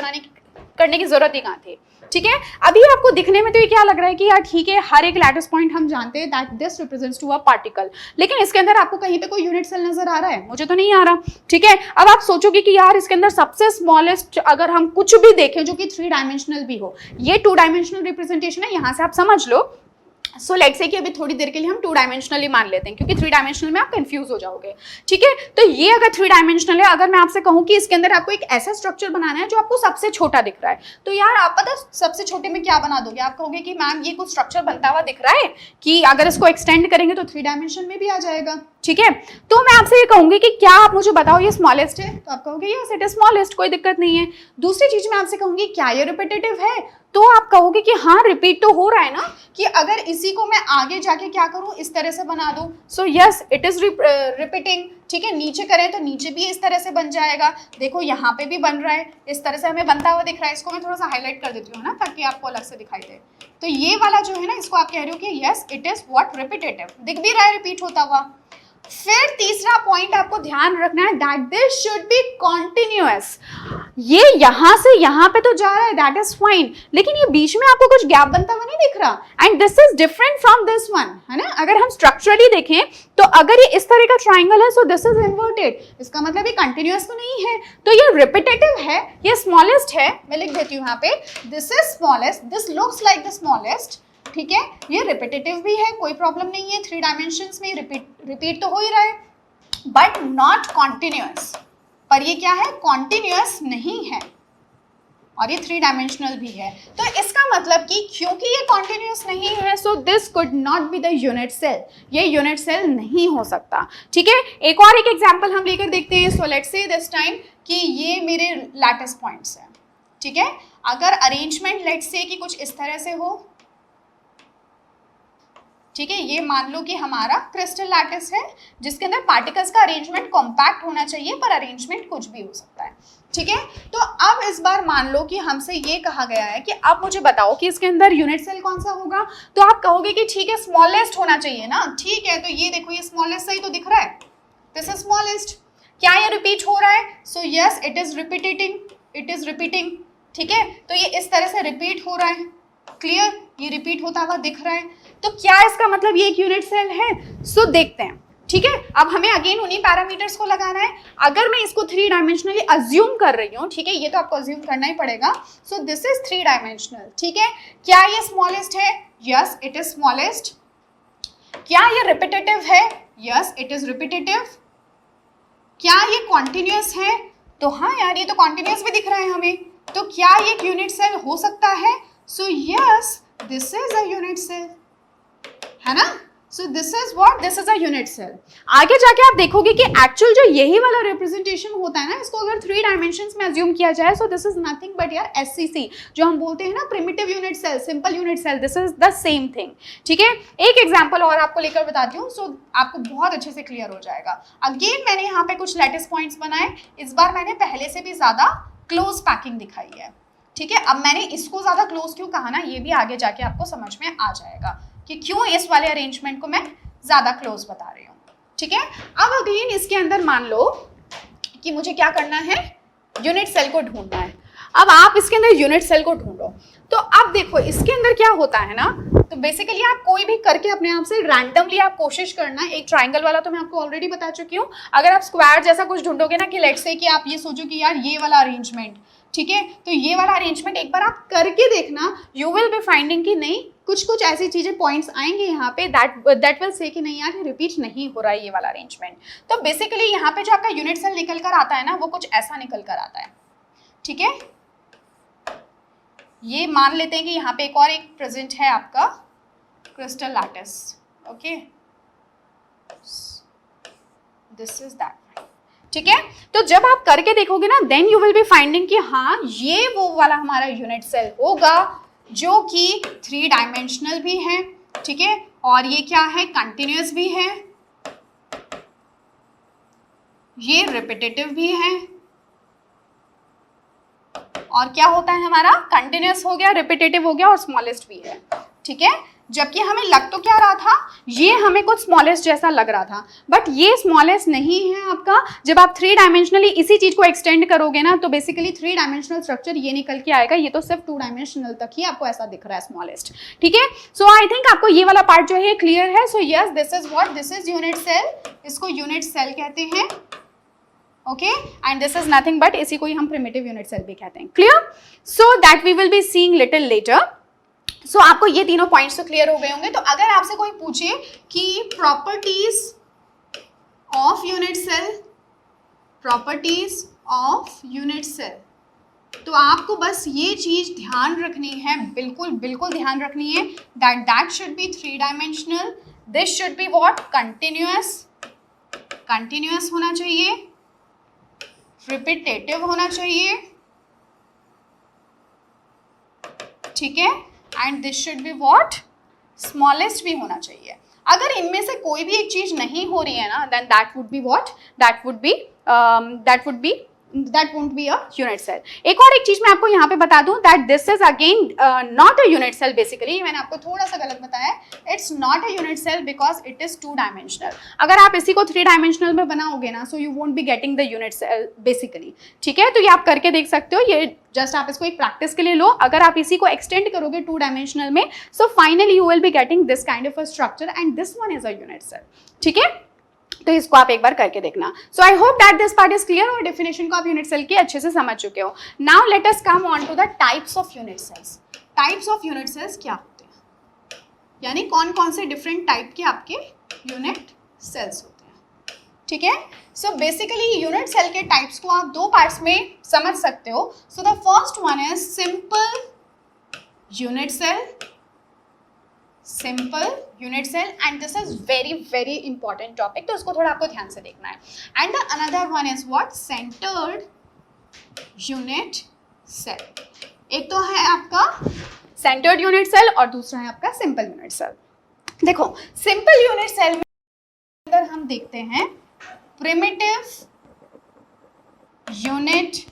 करने की जरूरत ही कहाँ थी, ठीक है। अभी आपको दिखने में तो ये क्या लग रहा है कि यार ठीक है, हर एक लैटिस पॉइंट हम जानते हैं that this represents to a particle, लेकिन इसके अंदर आपको कहीं पे कोई यूनिट सेल नजर आ रहा है, मुझे तो नहीं आ रहा, ठीक है। अब आप सोचोगे कि यार इसके अंदर सबसे स्मॉलेस्ट अगर हम कुछ भी देखें जो कि 3 डायमेंशनल भी हो, ये 2 डायमेंशनल रिप्रेजेंटेशन है, यहां से आप समझ लो। सो लेट्स से कि अभी थोड़ी देर के लिए हम 2 डायमेंशनली मान लेते हैं, क्योंकि 3 डायमेंशनल में आप कंफ्यूज हो जाओगे, ठीक है। तो ये अगर 3 डायमेंशनल है, अगर मैं आपसे कहूं कि इसके अंदर आपको एक ऐसा स्ट्रक्चर बनाना है जो आपको सबसे छोटा दिख रहा है, तो यार आप पता सबसे छोटे में क्या बना दोगे, आप कहोगे कि मैम ये कुछ स्ट्रक्चर बनता हुआ दिख रहा है कि अगर इसको एक्सटेंड करेंगे तो 3 डायमेंशन में भी आ जाएगा, ठीक है। तो मैं आपसे ये कहूंगी कि क्या आप मुझे बताओ ये स्मॉलेस्ट है, तो आप कहोगे यस इट इज स्मॉलेस्ट, कोई दिक्कत नहीं है। दूसरी चीज मैं आपसे कहूंगी क्या ये रिपीटेटिव है, तो आप कहोगे कि हाँ रिपीट तो हो रहा है ना, कि अगर इसी को मैं आगे जाके क्या करूं, इस तरह से बना दूं, so yes it is repeating, ठीक है। नीचे करें तो नीचे भी इस तरह से बन जाएगा, देखो यहाँ पे भी बन रहा है, इस तरह से हमें बनता हुआ दिख रहा है। इसको मैं थोड़ा सा हाईलाइट कर देती हूँ ना ताकि आपको अलग से दिखाई दे। तो ये वाला जो है ना, इसको आप कह रहे हो कि yes it is what repetitive, दिख भी रहा है रिपीट होता हुआ। फिर तीसरा पॉइंट आपको ध्यान रखना है that this should be continuous. ये यहां से यहां पे तो जा रहा है, दैट इज फाइन, लेकिन ये बीच में आपको कुछ गैप बनता हुआ नहीं दिख रहा, and this is different from this one, है ना। अगर हम स्ट्रक्चरली देखें तो अगर ये इस तरह का ट्राइंगल है, सो दिस इज इन्वर्टेड, इसका मतलब ये कंटिन्यूअस तो नहीं है, तो ये रिपीटेटिव है, ये स्मॉलेस्ट है। मैं लिख देती हूँ यहाँ पे, this is smallest, this looks like the smallest, ठीक है। ये रिपीटेटिव भी है, कोई प्रॉब्लम नहीं है, 3 डायमेंशंस में रिपीट तो हो ही रहा है, बट नॉट कॉन्टिन्यूअस। पर ये क्या है, कॉन्टिन्यूअस नहीं है, और ये 3 डायमेंशनल भी है। तो इसका मतलब कि क्योंकि ये कॉन्टिन्यूअस नहीं है, so this could not be the unit cell, ये यूनिट सेल नहीं हो सकता, ठीक है। एक और एक एग्जांपल हम लेकर देखते हैं। सो लेट्स से दिस टाइम कि ये मेरे लैटिस पॉइंट्स हैं, ठीक है। अगर अरेंजमेंट लेट्स से कि कुछ इस तरह से हो, ठीक है, ये मान लो कि हमारा क्रिस्टल लैटिस है जिसके अंदर पार्टिकल्स का अरेंजमेंट कॉम्पैक्ट होना चाहिए, पर अरेंजमेंट कुछ भी हो सकता है, ठीक है। तो अब इस बार मान लो कि हमसे ये कहा गया है कि आप मुझे बताओ कि इसके अंदर यूनिट सेल कौन सा होगा, तो आप कहोगे कि ठीक है स्मॉलेस्ट होना चाहिए ना, ठीक है। तो ये देखो ये स्मॉलेस्ट सही तो दिख रहा है, दिस इज स्मॉलेस्ट। क्या ये रिपीट हो रहा है, so yes it is repeating, ठीक है। तो ये इस तरह से रिपीट हो रहा है, क्लियर, ये रिपीट होता हुआ दिख रहा है। तो क्या इसका मतलब ये एक यूनिट सेल है, सो देखते हैं, ठीक है। अब हमें अगेन उन्हीं पैरामीटर्स को लगाना है। अगर मैं इसको 3 डायमेंशनली अज्यूम कर रही हूँ, ठीक है, ये तो आपको अज्यूम करना ही पड़ेगा। सो दिस इज 3 डायमेंशनल, ठीक है। क्या ये स्मॉलेस्ट है, यस इट इज स्मॉलेस्ट। क्या ये रिपीटेटिव है, यस इट इज रिपीटेटिव। क्या ये कॉन्टिन्यूअस है, तो हाँ यार ये तो कॉन्टिन्यूअस भी दिख रहा है हमें। तो क्या ये एक यूनिट सेल हो सकता है, so yes this is a unit cell, है ना। So this is what, this is a unit cell. आगे जाके आप देखोगे कि एक्चुअल जो यही वाला रिप्रेजेंटेशन होता है ना, इसको अगर 3 डायमेंशंस में अज्यूम किया जाए, so this is nothing but यार SCC, जो हम बोलते हैं ना primitive unit cell, simple unit cell, this is the same thing, ठीक है। एक एग्जांपल और आपको लेकर बताती हूँ, सो आपको बहुत अच्छे से क्लियर हो जाएगा। अगेन मैंने यहाँ पे कुछ लैटिस पॉइंट्स बनाए, इस बार मैंने पहले से भी ज्यादा क्लोज पैकिंग दिखाई है, ठीक है, अब मैंने इसको ज्यादा क्लोज क्यों कहा ना, ये भी आगे जाके आपको समझ में आ जाएगा कि क्यों इस वाले अरेंजमेंट को मैं ज्यादा क्लोज बता रही हूँ। ठीक है, अब अगेन इसके अंदर मान लो कि मुझे क्या करना है, यूनिट सेल को ढूंढना है। अब आप इसके अंदर यूनिट सेल को ढूंढो, तो अब देखो इसके अंदर क्या होता है ना, तो बेसिकली आप कोई भी करके अपने आप से रैंडमली आप कोशिश करना। एक ट्राइंगल वाला तो मैं आपको ऑलरेडी बता चुकी हूँ। अगर आप स्क्वायर जैसा कुछ ढूंढोगे ना, कि लेट्स से कि आप ये सोचो कि यार ये वाला अरेंजमेंट, ठीक है, तो ये वाला अरेंजमेंट एक बार आप करके देखना, यू विल बी फाइंडिंग कि नहीं कुछ कुछ ऐसी चीजें पॉइंट्स आएंगे यहाँ पे दैट विल से कि नहीं यार ये रिपीट नहीं हो रहा है ये वाला अरेंजमेंट। तो बेसिकली यहाँ पे जो आपका यूनिट सेल निकल कर आता है ना, वो कुछ ऐसा निकल कर आता है। ठीक है, ये मान लेते हैं कि यहाँ पे एक और एक प्रेजेंट है आपका crystal lattice. Okay, this is that. ठीक है, तो जब आप करके देखोगे ना, then you will be finding कि हाँ ये वो वाला हमारा यूनिट सेल होगा जो कि 3 डायमेंशनल भी है। ठीक है, और ये क्या है, कंटिन्यूअस भी है, ये रिपीटेटिव भी है, और क्या होता है हमारा, कंटिन्यूअस हो गया, रिपीटेटिव हो गया और स्मॉलेस्ट भी है। ठीक है, जबकि हमें लग तो क्या रहा था, ये हमें कुछ स्मॉलेस्ट जैसा लग रहा था, बट ये स्मॉलेस्ट नहीं है आपका। जब आप 3 डायमेंशनली इसी चीज को एक्सटेंड करोगे ना, तो बेसिकली 3 डायमेंशनल स्ट्रक्चर ये निकल के आएगा। ये तो सिर्फ 2 डायमेंशनल तक ही आपको ऐसा दिख रहा है स्मॉलेस्ट। ठीक है, सो आई थिंक आपको ये वाला पार्ट जो है क्लियर है। So yes, this is what, this is unit cell, इसको यूनिट सेल कहते हैं। Okay, and this is nothing but, इसी को ही हम प्रिमिटिव यूनिट सेल भी कहते हैं। Clear, so that we will be seeing little later. सो आपको ये तीनों पॉइंट्स तो क्लियर हो गए होंगे। तो अगर आपसे कोई पूछे कि properties of unit cell, properties of unit cell, तो आपको बस ये चीज ध्यान रखनी है, बिल्कुल बिल्कुल ध्यान रखनी है, that should be 3 dimensional, this should be what, continuous, continuous होना चाहिए, रिपीटेटिव होना चाहिए। ठीक है, and this should be what, smallest भी होना चाहिए। अगर इनमें से कोई भी एक चीज नहीं हो रही है ना, then that would be what, that won't be a unit cell. एक और एक चीज मैं आपको यहाँ पे बता दूं, that this is again not a unit cell basically. मैंने आपको थोड़ा सा गलत बताया, it's not a unit cell because it is 2 dimensional. अगर आप इसी को 3 dimensional में बनाओगे ना, so you won't be getting the unit cell basically. ठीक है, तो ये आप करके देख सकते हो, ये जस्ट आप इसको एक प्रैक्टिस के लिए लो। अगर आप इसी को एक्सटेंड करोगे 2 डायमेंशनल में, so finally you will be getting this kind of a structure and this one is a unit cell. ठीक है, तो इसको आप एक बार करके देखना। So I hope that this part is clear, और डेफिनेशन को आप यूनिट सेल की अच्छे से समझ चुके हो। Now let us come on to the types of unit cells. Types of unit cells क्या होते हैं, यानी कौन कौन से डिफरेंट टाइप के आपके यूनिट सेल्स होते हैं। ठीक है, सो बेसिकली यूनिट सेल के टाइप्स को आप 2 पार्ट्स में समझ सकते हो। So the first one is simple unit cell, simple unit cell, and this is very very important topic, तो उसको थोड़ा आपको ध्यान से देखना है। And the another one is what, centered unit cell. एक तो है आपका सेंटर्ड यूनिट सेल और दूसरा है आपका सिंपल यूनिट सेल। देखो सिंपल यूनिट सेल में अंदर हम देखते हैं प्रिमिटिव यूनिट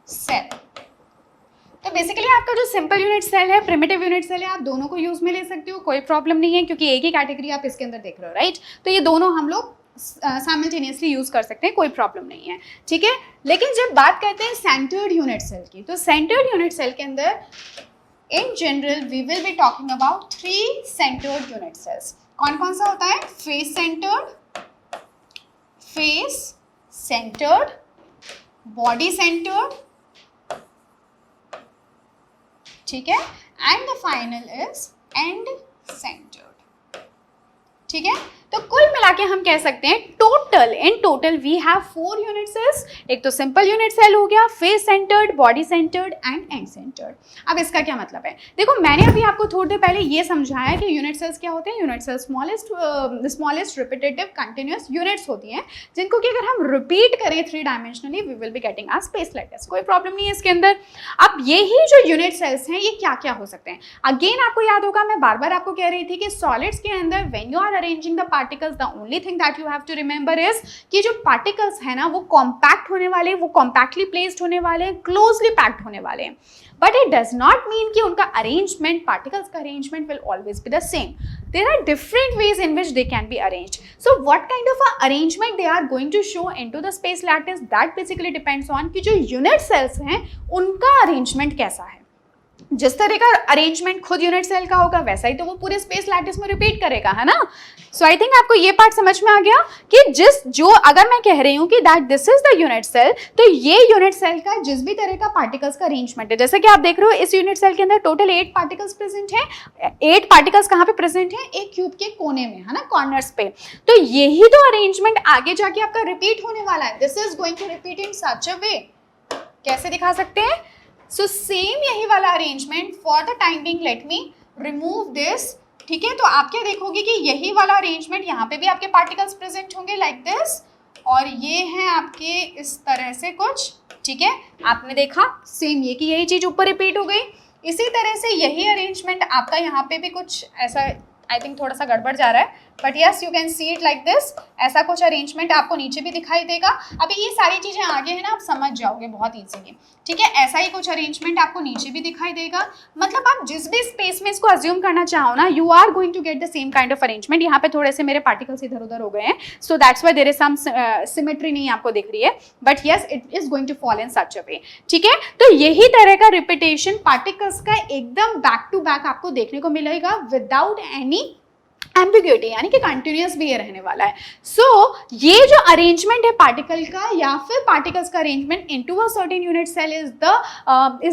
सेल। तो बेसिकली आपका जो सिंपल यूनिट सेल है, प्रिमिटिव यूनिट सेल है, आप दोनों को यूज में ले सकते हो, कोई प्रॉब्लम नहीं है, क्योंकि एक ही कैटेगरी आप इसके अंदर देख रहे हो, राइट। तो ये दोनों हम लोग साइमल्टेनियसली यूज कर सकते हैं, कोई प्रॉब्लम नहीं है। ठीक है, लेकिन जब बात करते हैं सेंटर्ड यूनिट सेल की, तो सेंटर्ड यूनिट सेल के अंदर in general we will be talking about 3 centred unit cells. कौन कौन सा होता है, फेस सेंटर्ड, बॉडी सेंटर्ड, ठीक है, and the final is end centred. ठीक है, तो कुल मिला के हम कह सकते हैं in total we have 4 unit cells. एक तो सिंपल यूनिट सेल हो गया, face centred, body centred and end centred. अब इसका क्या मतलब है, देखो मैंने अभी आपको थोड़ी देर पहले ये समझाया कि यूनिट सेल्स क्या होते हैं। Unit cells smallest repetitive continuous units होती हैं, जिनको कि अगर हम रिपीट करें 3 dimensionally we will be getting a space lattice, कोई प्रॉब्लम नहीं है इसके अंदर। अब यही जो यूनिट सेल्स हैं ये क्या क्या हो सकते हैं, अगेन आपको याद होगा मैं बार बार आपको कह रही थी कि सॉलिड्स के अंदर when you are arranging the particles, the only thing that you have to remember is कि जो पार्टिकल्स है ना वो कॉम्पैक्ट होने वाले, वो कॉम्पैक्टली प्लेस्ड होने वाले, क्लोजली पैक्ड होने वाले हैं, but it does not mean कि उनका अरेंजमेंट, पार्टिकल्स का arrangement will always be the same. There are different ways in which they can be arranged. So what kind of a arrangement they are going to show into the space lattice, that basically depends on कि जो unit cells हैं उनका arrangement कैसा है. जिस तरह का arrangement खुद यूनिट सेल का होगा वैसा ही तो वो पूरे स्पेस लैटिस में रिपीट करेगा, है ना. सो आई थिंक आपको ये पार्ट समझ में आ गया कि अगर मैं कह रही हूँ कि that this is the unit cell, तो ये यूनिट सेल का जिस भी तरह का पार्टिकल्स का अरेंजमेंट है, जैसे कि आप देख रहे हो इस यूनिट सेल के अंदर टोटल 8 पार्टिकल्स प्रेजेंट है. 8 पार्टिकल्स कहाँ पे प्रेजेंट है? एक क्यूब के कोने में, है ना, कॉर्नर्स पे. तो यही तो अरेंजमेंट आगे जाके आपका रिपीट होने वाला है. This is going to repeat in such a way. कैसे दिखा सकते हैं? सो सेम यही वाला arrangement for the time being. Let me remove this. ठीक है, तो आप क्या देखोगे कि यही वाला अरेंजमेंट यहाँ पे भी आपके पार्टिकल्स प्रेजेंट होंगे लाइक दिस, और ये हैं आपके इस तरह से कुछ. ठीक है, आपने देखा सेम ये कि यही चीज ऊपर रिपीट हो गई. इसी तरह से यही अरेंजमेंट आपका यहाँ पे भी कुछ ऐसा, आई थिंक थोड़ा सा गड़बड़ जा रहा है, but yes you can see it like this. ऐसा कुछ अरेंजमेंट आपको नीचे भी दिखाई देगा. अभी ये सारी चीज़ें आगे हैं ना, आप समझ जाओगे बहुत ईजीली. ठीक है, ऐसा ही कुछ अरेंजमेंट आपको नीचे भी दिखाई देगा. मतलब आप जिस भी स्पेस में इसको अज्यूम करना चाहो ना, you are going to get the same kind of arrangement. यहाँ पे थोड़े से मेरे पार्टिकल्स इधर उधर हो गए हैं, so that's why there is some symmetry नहीं आपको दिख रही है, but yes it is going to fall in such a way. ठीक है, तो यही तरह का रिपीटेशन पार्टिकल्स का एकदम बैक टू बैक आपको देखने को मिलेगा विदाउट एनी एम्बिग्यूटी, यानी कि कंटिन्यूअस भी ये रहने वाला है. सो ये जो अरेंजमेंट है पार्टिकल का या फिर पार्टिकल्स का arrangement into a certain unit cell is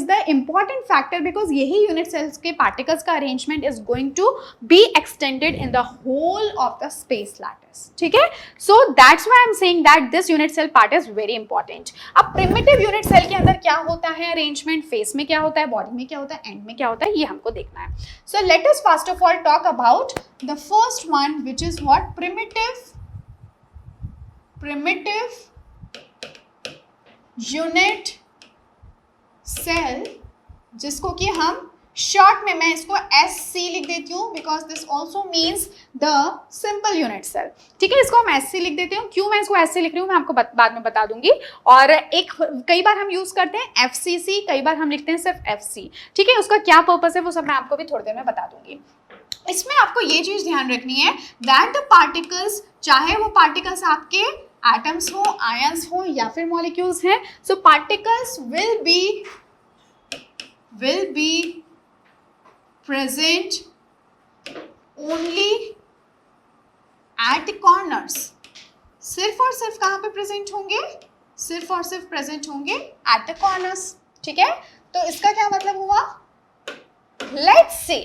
the important factor, because यही यूनिट सेल्स के पार्टिकल्स का arrangement is going to be extended in the whole of the space lattice. ठीक है, so that's why I am saying that this unit cell part is very important. अब primitive unit cell के अंदर क्या होता है arrangement, face में क्या होता है, बॉडी में क्या होता है, एंड में क्या होता है, ये हमको देखना है. So let us first of all talk about the first one, which is what? primitive unit cell, जिसको कि हम शॉर्ट में, मैं इसको SC लिख देती हूँ because this also means the simple unit cell. ठीक है, इसको हम SC लिख देते हूँ. क्यों मैं इसको SC लिख रही हूँ मैं आपको बाद में बता दूंगी. और एक कई बार हम यूज करते हैं FCC, कई बार हम लिखते हैं सिर्फ FC. ठीक है, उसका क्या पर्पस है वो सब मैं आपको भी थोड़ी देर में बता दूंगी. इसमें आपको ये चीज ध्यान रखनी है दैट द पार्टिकल्स, चाहे वो पार्टिकल्स आपके एटम्स हो, आयंस हो या फिर मॉलिक्यूल्स हैं, so particles will be present only at the corners. सिर्फ और सिर्फ कहाँ पे प्रेजेंट होंगे? सिर्फ और सिर्फ प्रेजेंट होंगे एट द कॉर्नर्स. ठीक है, तो इसका क्या मतलब हुआ? लेट्स से,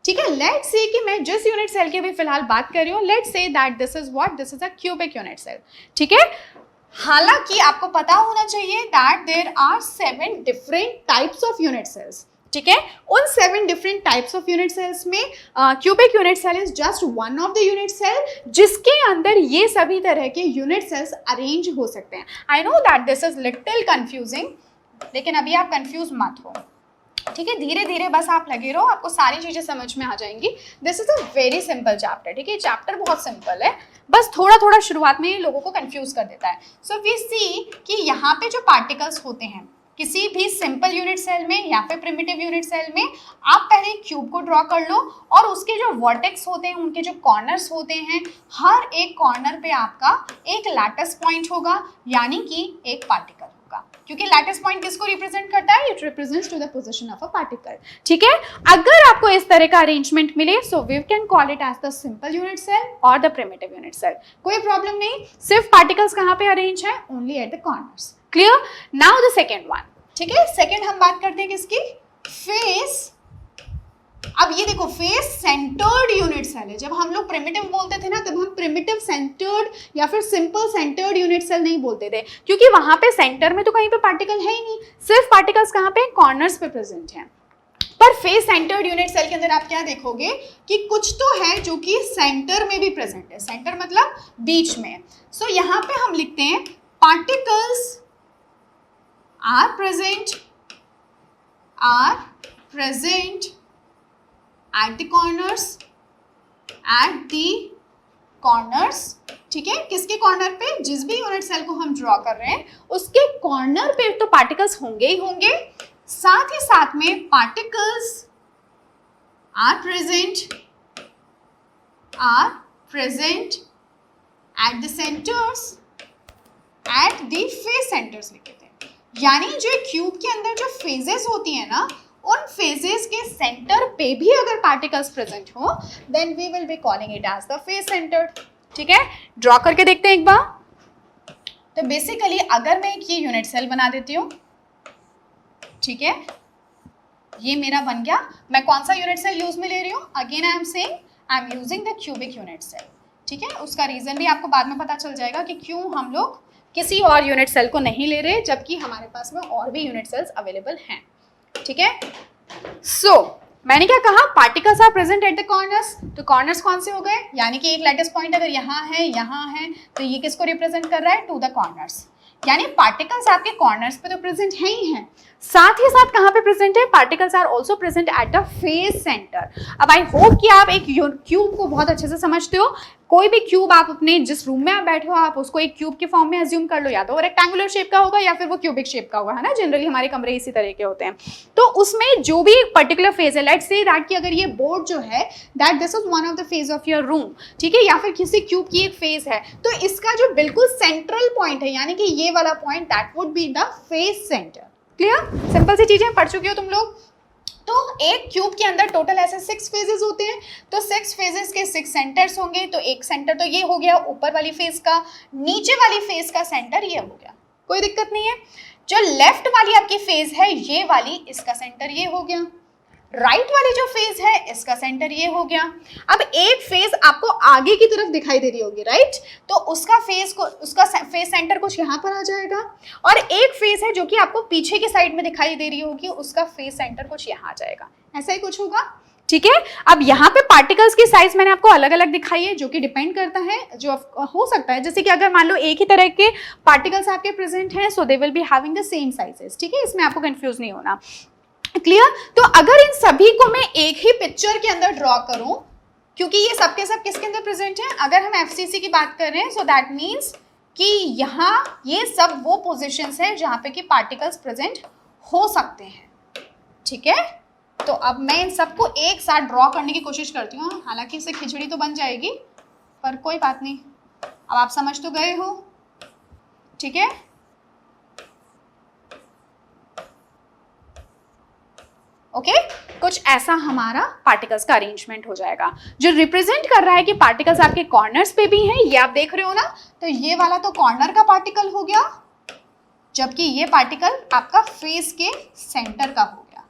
ठीक है, लेट्स से कि मैं जिस यूनिट सेल की भी फिलहाल बात कर रही हूँ, let's say that this is what, this is a cubic unit cell. ठीक है, हालांकि आपको पता होना चाहिए that there are 7 different types of unit cells. ठीक है, उन 7 different types of unit cells में cubic unit cell is just one of the unit cell जिसके अंदर ये सभी तरह के यूनिट सेल्स अरेंज हो सकते हैं. I know that this is little confusing, लेकिन अभी आप कंफ्यूज मत हो. ठीक है, धीरे धीरे बस आप लगे रहो, आपको सारी चीजें समझ में आ जाएंगी. This is a very simple chapter. ठीक है, चैप्टर बहुत सिंपल है, बस थोड़ा थोड़ा शुरुआत में लोगों को कंफ्यूज कर देता है. सो वी सी कि यहाँ पे जो पार्टिकल्स होते हैं किसी भी सिंपल यूनिट सेल में या फिर प्रिमिटिव यूनिट सेल में, आप पहले क्यूब को ड्रॉ कर लो और उसके जो वर्टेक्स होते हैं, उनके जो कॉर्नर्स होते हैं, हर एक कॉर्नर पे आपका एक लैटिस पॉइंट होगा, यानी कि एक पार्टिकल होगा. क्योंकि लैटिस पॉइंट किसको रिप्रेजेंट करता है? It represents to the position of a particle. ठीक है, अगर आपको इस तरह का अरेंजमेंट मिले, so we can call it as the simple unit cell और द प्रिमिटिव यूनिट सेल. कोई प्रॉब्लम नहीं, सिर्फ पार्टिकल्स कहाँ पे अरेंज है? Only at the corners. Clear? Now the second one. ठीक है, सेकेंड हम बात करते हैं किसकी? फेस. अब ये देखो, फेस सेंटर्ड यूनिट सेल है. जब हम लोग प्रिमिटिव बोलते थे ना, तब हम प्रिमिटिव सेंटर्ड या फिर सिंपल सेंटर्ड यूनिट सेल नहीं बोलते थे, क्योंकि वहां पे सेंटर में तो कहीं पे पार्टिकल है ही नहीं, सिर्फ पार्टिकल्स कहाँ पे? कॉर्नर्स पे प्रेजेंट हैं. पर फेस सेंटर्ड यूनिट सेल के अंदर आप क्या देखोगे कि कुछ तो है जो कि सेंटर में भी प्रेजेंट है. सेंटर मतलब बीच में. सो यहाँ पे हम लिखते हैं particles are present at the corners ठीक है, किसके कॉर्नर पे, जिस भी यूनिट सेल को हम ड्रॉ कर रहे हैं उसके कॉर्नर पे तो पार्टिकल्स होंगे ही होंगे, साथ ही साथ में particles are present at the centres, at the face centres लिखे थे। यानी जो क्यूब के अंदर जो फेजेस होती है ना, उन फेजेस के सेंटर पे भी अगर पार्टिकल्स प्रेजेंट हो then we will be calling it as the face centre. ठीक है, ड्रॉ करके देखते हैं एक बार। तो बेसिकली अगर मैं एक ये यूनिट सेल बना देती हूँ, ठीक है, ये मेरा बन गया। मैं कौन सा यूनिट सेल यूज में ले रही हूँ, again I am saying I am using the cubic unit cell. ठीक है, उसका रीजन भी आपको बाद में पता चल जाएगा कि क्यों हम लोग किसी और यूनिट सेल को नहीं ले रहे जबकि हमारे पास में और भी यूनिट सेल्स अवेलेबल हैं। ठीक है, सो मैंने क्या कहा, particles are present at the corners. तो कॉर्नर्स कौन से हो गए, यानी कि एक लैटिस पॉइंट अगर यहाँ है तो ये किसको रिप्रेजेंट कर रहा है, टू द कॉर्नर्स। यानी पार्टिकल्स आपके कॉर्नर्स पे तो प्रेजेंट है ही हैं, साथ ही साथ कहाँ पे प्रेजेंट है, particles are also present at the face centre. अब आई होप कि आप एक क्यूब को बहुत अच्छे से समझते हो। कोई भी क्यूब आप अपने जिस रूम में आप बैठे हो आप उसको एक क्यूब के फॉर्म में अज्यूम कर लो, या तो वो रेक्टेंगुलर शेप का होगा या फिर वो क्यूबिक शेप का होगा, है ना। जनरली हमारे कमरे इसी तरह के होते हैं। तो उसमें जो भी एक पर्टिकुलर फेज है, लेट्स से दैट कि अगर ये बोर्ड जो है that this is one of the phase of your room, ठीक है, या फिर किसी क्यूब की एक फेज है, तो इसका जो बिल्कुल सेंट्रल पॉइंट है यानी कि ये वाला point that would be the face centre. Clear, simple सी चीजें पढ़ चुके हो तुम लोग। तो एक क्यूब के अंदर टोटल ऐसे 6 फेजेस होते हैं, तो 6 फेजेस के 6 सेंटर्स होंगे। तो एक सेंटर तो ये हो गया ऊपर वाली फेज का, नीचे वाली फेज का सेंटर ये हो गया, कोई दिक्कत नहीं है। जो लेफ्ट वाली आपकी फेज है ये वाली, इसका सेंटर ये हो गया। राइट वाली जो फेज है इसका सेंटर ये हो गया। अब एक फेज आपको आगे की तरफ दिखाई दे रही होगी, राइट, तो उसका फेज सेंटर कुछ यहाँ पर आ जाएगा, और एक फेज है जो कि आपको पीछे की साइड में दिखाई दे रही होगी, उसका फेज सेंटर कुछ यहाँ आ जाएगा, ऐसा ही कुछ होगा। ठीक है, अब यहाँ पे पार्टिकल्स की साइज मैंने आपको अलग अलग दिखाई है, जो कि डिपेंड करता है, जो हो सकता है जैसे कि अगर मान लो एक ही तरह के पार्टिकल्स आपके प्रेजेंट हैं so they will be having the same sizes. ठीक है, इसमें आपको कंफ्यूज नहीं होना। क्लियर, तो अगर इन सभी को मैं एक ही पिक्चर के अंदर ड्रॉ करूं, क्योंकि ये सब के सब किसके अंदर प्रेजेंट है, अगर हम एफसीसी की बात कर रहे हैं सो दैट मीन्स कि यहाँ ये सब वो पोजीशंस हैं जहां पे कि पार्टिकल्स प्रेजेंट हो सकते हैं। ठीक है, तो अब मैं इन सबको एक साथ ड्रॉ करने की कोशिश करती हूँ, हालांकि इससे खिचड़ी तो बन जाएगी पर कोई बात नहीं, अब आप समझ तो गए हो। ठीक है, ओके, कुछ ऐसा हमारा पार्टिकल्स का अरेंजमेंट हो जाएगा जो रिप्रेजेंट कर रहा है कि पार्टिकल्स आपके कॉर्नर्स पे भी हैं, ये आप देख रहे हो ना। तो ये वाला तो कॉर्नर का पार्टिकल हो गया, जबकि ये पार्टिकल आपका फेस के सेंटर का हो गया।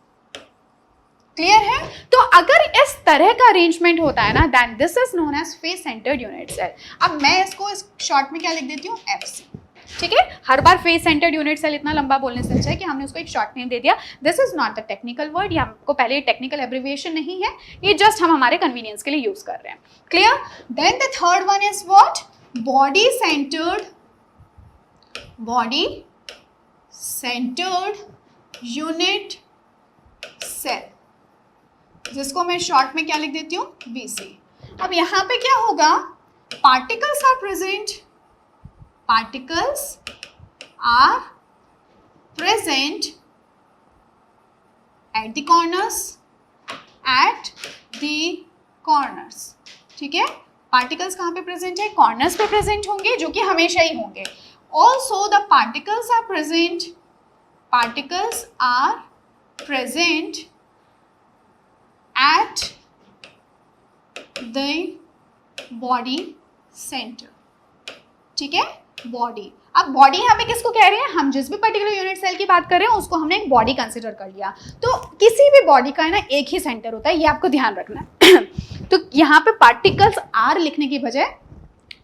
क्लियर है, तो अगर इस तरह का अरेंजमेंट होता है ना then this is known as face centred unit cell. अब मैं इसको इस शॉर्ट में क्या लिख देती हूँ, एफसी। ठीक है, हर बार फेस सेंटर्ड यूनिट सेल इतना लंबा बोलने से अच्छा है कि हमने उसको एक शॉर्ट नेम दे दिया। This is not the technical word, ये हमको पहले टेक्निकल एब्रिविएशन नहीं है, ये जस्ट हम हमारे कन्वीनियंस के लिए यूज कर रहे हैं। Clear, then the third one is what, body centred unit cell, जिसको मैं शॉर्ट में क्या लिख देती हूँ, बीसी। अब यहाँ पे क्या होगा, particles are present at the corners, ठीक है, पार्टिकल्स कहाँ पे प्रेजेंट है, कॉर्नर्स पे प्रेजेंट होंगे, जो कि हमेशा ही होंगे। Also the particles are present at the body center। ठीक है, बॉडी। अब बॉडी यहाँ पे किसको कह रहे हैं, हम जिस भी पर्टिकुलर यूनिट सेल की बात कर रहे हैं उसको हमने एक बॉडी कंसिडर कर लिया। तो किसी भी बॉडी का है ना एक ही सेंटर होता है, ये आपको ध्यान रखना है। तो यहाँ पे पार्टिकल्स आर लिखने की बजाय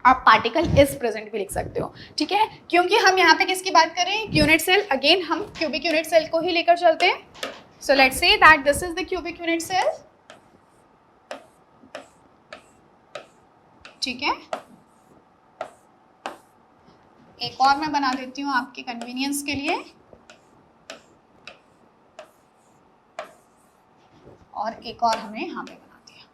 आप पार्टिकल इज प्रेजेंट भी लिख सकते हो। ठीक है, क्योंकि हम यहाँ पे किसकी बात कर रहे हैं, यूनिट सेल। अगेन हम क्यूबिक यूनिट सेल को ही लेकर चलते हैं। So let's say that this is the cubic unit cell. ठीक है, एक और मैं बना देती हूँ आपके कन्वीनियंस के लिए, और एक और हमने यहाँ पे बना दिया।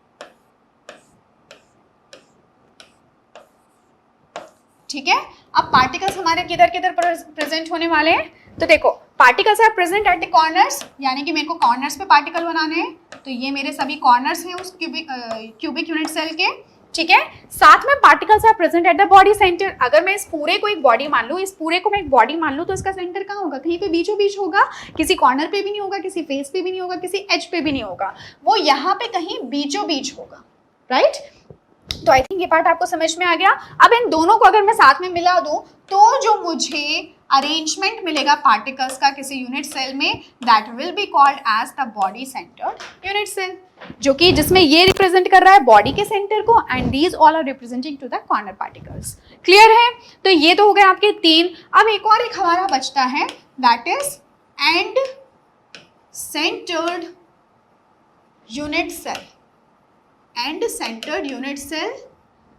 ठीक है। अब पार्टिकल्स हमारे किधर किधर प्रेजेंट होने वाले हैं, तो देखो particles are present at the corners, यानी कि मेरे को कॉर्नर्स पे पार्टिकल बनाने हैं, तो ये मेरे सभी कॉर्नर्स हैं उस क्यूबिक यूनिट सेल के, ठीक है। साथ में particles are present at the body centre. अगर मैं इस पूरे को एक बॉडी मान लूँ, इस पूरे को मैं एक बॉडी मान लूँ, तो इसका सेंटर कहाँ होगा, कहीं पे बीचों बीच होगा, किसी कॉर्नर पे भी नहीं होगा, किसी फेस पे भी नहीं होगा, किसी एज पे भी नहीं होगा, वो यहाँ पे कहीं बीचों बीच होगा, राइट। तो आई थिंक ये पार्ट आपको समझ में आ गया। अब इन दोनों को अगर मैं साथ में मिला दूं तो जो मुझे अरेंजमेंट मिलेगा पार्टिकल्स का किसी यूनिट सेल में, that will be called as the body centred unit cell, जो कि जिसमें ये रिप्रेजेंट कर रहा है बॉडी के सेंटर को, and these all are representing to the corner particles. Clear है। तो ये तो हो गए आपके 3। अब एक और एक हमारा बचता है, that is end centred unit cell. End centred unit cell,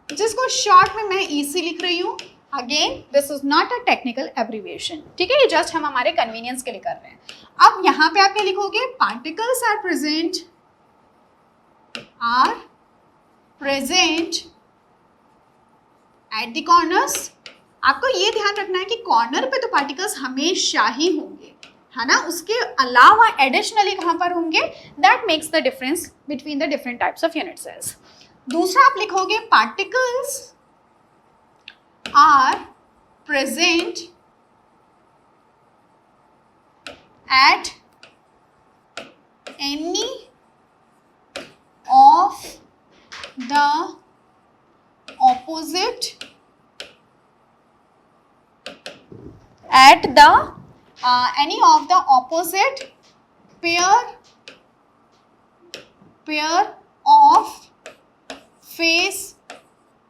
जिसको शॉर्ट में मैं EC लिख रही हूँ। Again this is not a technical abbreviation, ठीक है, ये जस्ट हम हमारे कन्वीनियंस के लिए कर रहे हैं। अब यहाँ पे आप क्या लिखोगे, particles are present at the corners. आपको ये ध्यान रखना है कि कॉर्नर पे तो पार्टिकल्स हमेशा ही होंगे, है ना, उसके अलावा एडिशनली कहाँ पर होंगे, that makes the difference between the different types of unit cells. दूसरा आप लिखोगे, particles are present at any of the opposite any of the opposite pair of face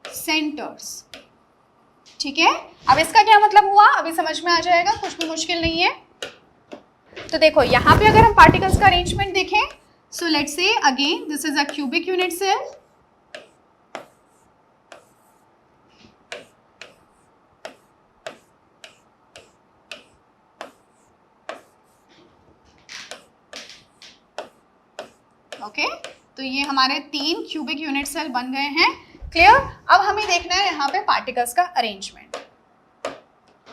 centers, ठीक है। अब इसका क्या मतलब हुआ, अभी समझ में आ जाएगा, कुछ भी मुश्किल नहीं है। तो देखो यहाँ पे अगर हम पार्टिकल्स का अरेंजमेंट देखें, so let's say again this is a cubic unit cell, okay. तो ये हमारे 3 क्यूबिक यूनिट सेल बन गए हैं। क्लियर। अब हमें देखना है यहाँ पे पार्टिकल्स का अरेंजमेंट,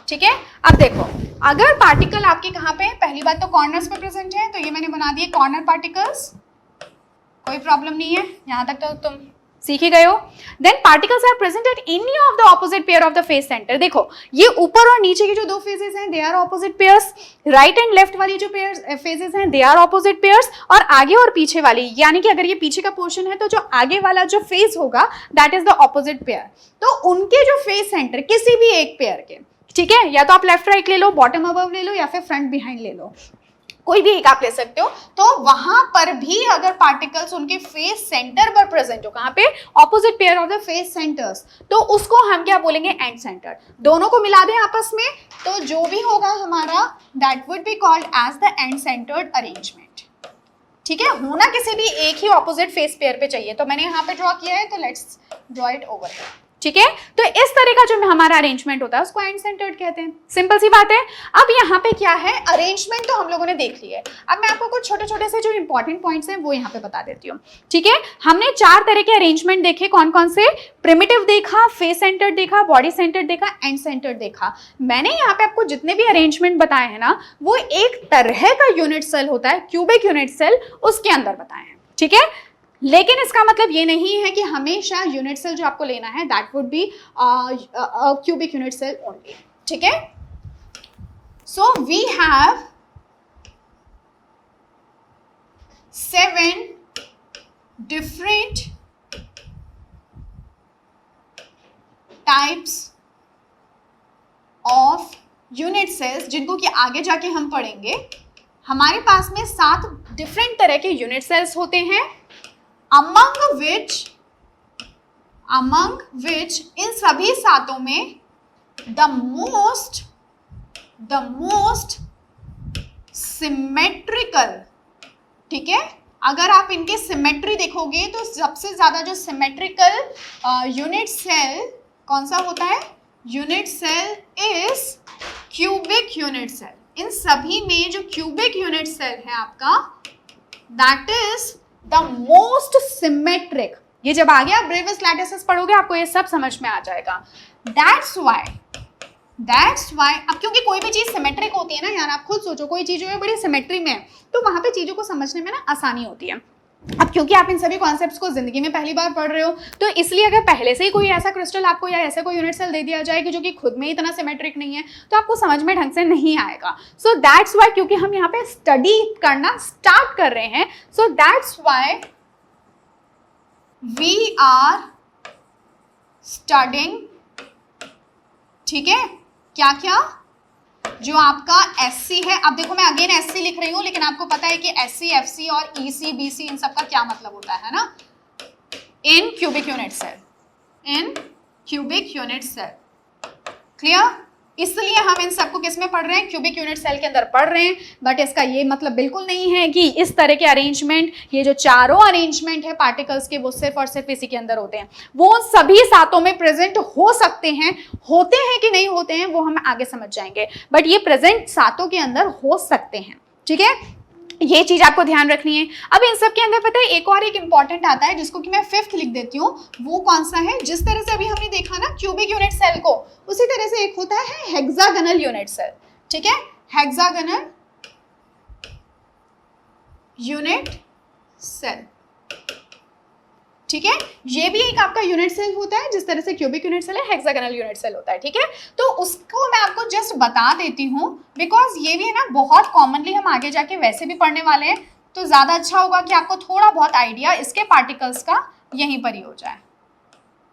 ठीक है। अब देखो अगर पार्टिकल आपके कहाँ पे, पहली बात तो कॉर्नर्स पे प्रेजेंट है, तो ये मैंने बना दिए कॉर्नर पार्टिकल्स, कोई प्रॉब्लम नहीं है, यहाँ तक तो तुम सीख ही गए हो। Then particles are present at any of the opposite pair of the face centre. देखो ये ऊपर और नीचे की जो 2 फेजेस हैं, they are opposite pairs. Right and left वाली जो फेजेस हैं, दे आर ऑपोजिट पेयर्स। और आगे और पीछे वाली, यानी कि अगर ये पीछे का पोर्शन है तो जो आगे वाला जो फेस होगा that is the opposite pair. तो उनके जो फेस सेंटर किसी भी एक पेयर के, ठीक है, या तो आप लेफ्ट राइट ले लो, बॉटम अबव ले लो, या फिर फ्रंट बिहाइंड ले लो, कोई भी एक आप ले सकते हो। तो वहां पर भी अगर पार्टिकल्स उनके फेस सेंटर पर प्रेजेंट हो, कहां पे, opposite pair of the face centres, तो उसको हम क्या बोलेंगे, एंड सेंटर। दोनों को मिला दें आपस में, तो जो भी होगा हमारा, that would be called as the end centred arrangement, ठीक है। होना किसी भी एक ही ऑपोजिट फेस पेयर पे चाहिए, तो मैंने यहाँ पे ड्रॉ किया है, तो let's draw it over here, ठीक है। तो इस तरह का जो हमारा अरेंजमेंट होता है उसको एंड सेंटर्ड कहते हैं। सिंपल सी बात है। अब यहाँ पे क्या है, अरेंजमेंट तो हम लोगों ने देख लिया है। अब मैं आपको कुछ छोटे छोटे से जो इंपॉर्टेंट पॉइंट्स हैं वो यहाँ पे बता देती हूँ, ठीक है। हमने 4 तरह के अरेंजमेंट देखे, कौन कौन से, प्रिमिटिव देखा, फेस सेंटर्ड देखा, बॉडी सेंटर्ड देखा, एंड सेंटर्ड देखा। मैंने यहाँ पे आपको जितने भी अरेंजमेंट बताए हैं ना, वो एक तरह का यूनिट सेल होता है, क्यूबिक यूनिट सेल, उसके अंदर बताए हैं, ठीक है। लेकिन इसका मतलब ये नहीं है कि हमेशा यूनिट सेल जो आपको लेना है that would be cubic unit cell only, ठीक है। So we have 7 different types of unit cells, जिनको कि आगे जाके हम पढ़ेंगे। हमारे पास में 7 डिफरेंट तरह के यूनिट सेल्स होते हैं, among which इन सभी 7 में the most symmetrical, ठीक है। अगर आप इनके सिमेट्री देखोगे तो सबसे ज्यादा जो सिमेट्रिकल यूनिट सेल कौन सा होता है, unit cell is cubic unit cell. इन सभी में जो क्यूबिक यूनिट सेल है आपका, that is the most symmetric, ये जब आ गया ब्रेविस लैटिसेस पढ़ोगे आपको ये सब समझ में आ जाएगा। दैट्स वाई अब क्योंकि कोई भी चीज सिमेट्रिक होती है ना यार, आप खुद सोचो कोई चीज जो है बड़ी सिमेट्री में है तो वहां पे चीजों को समझने में ना आसानी होती है। अब क्योंकि आप इन सभी कॉन्सेप्ट्स को जिंदगी में पहली बार पढ़ रहे हो तो इसलिए अगर पहले से ही कोई ऐसा क्रिस्टल आपको या ऐसा कोई यूनिट सेल दे दिया जाए कि जो कि खुद में ही इतना सिमेट्रिक नहीं है तो आपको समझ में ढंग से नहीं आएगा। सो दैट्स वाई क्योंकि हम यहाँ पे स्टडी करना स्टार्ट कर रहे हैं, so that's why we are studying, ठीक है, क्या क्या जो आपका एससी है। अब देखो मैं अगेन एससी लिख रही हूं लेकिन आपको पता है कि एससी, एफसी और ईसी, बीसी इन सब का क्या मतलब होता है ना, इन क्यूबिक यूनिट सेल, इन क्यूबिक यूनिट सेल। क्लियर? इसलिए हम इन सबको किस में पढ़ रहे हैं, क्यूबिक यूनिट सेल के अंदर पढ़ रहे हैं। बट इसका ये मतलब बिल्कुल नहीं है कि इस तरह के अरेंजमेंट, ये जो चारों अरेंजमेंट है पार्टिकल्स के वो सिर्फ और सिर्फ इसी के अंदर होते हैं। वो सभी सातों में प्रेजेंट हो सकते हैं, होते हैं कि नहीं होते हैं वो हम आगे समझ जाएंगे, बट ये प्रेजेंट सातों के अंदर हो सकते हैं। ठीक है, ये चीज आपको ध्यान रखनी है। अब इन सब के अंदर पता है एक और एक इंपॉर्टेंट आता है जिसको कि मैं 5th लिख देती हूँ। वो कौन सा है, जिस तरह से अभी हमने देखा ना क्यूबिक यूनिट सेल को, उसी तरह से एक होता है हेक्सागोनल यूनिट सेल। ठीक है, हेक्सागोनल यूनिट सेल। ठीक है, ये भी एक आपका यूनिट सेल होता है जिस तरह से क्यूबिक यूनिट सेल है, हेक्सागोनल यूनिट सेल होता है। ठीक है, तो उसको मैं आपको जस्ट बता देती हूँ बिकॉज ये भी है ना बहुत कॉमनली हम आगे जाके वैसे भी पढ़ने वाले हैं, तो ज़्यादा अच्छा होगा कि आपको थोड़ा बहुत आइडिया इसके पार्टिकल्स का यहीं पर ही हो जाए।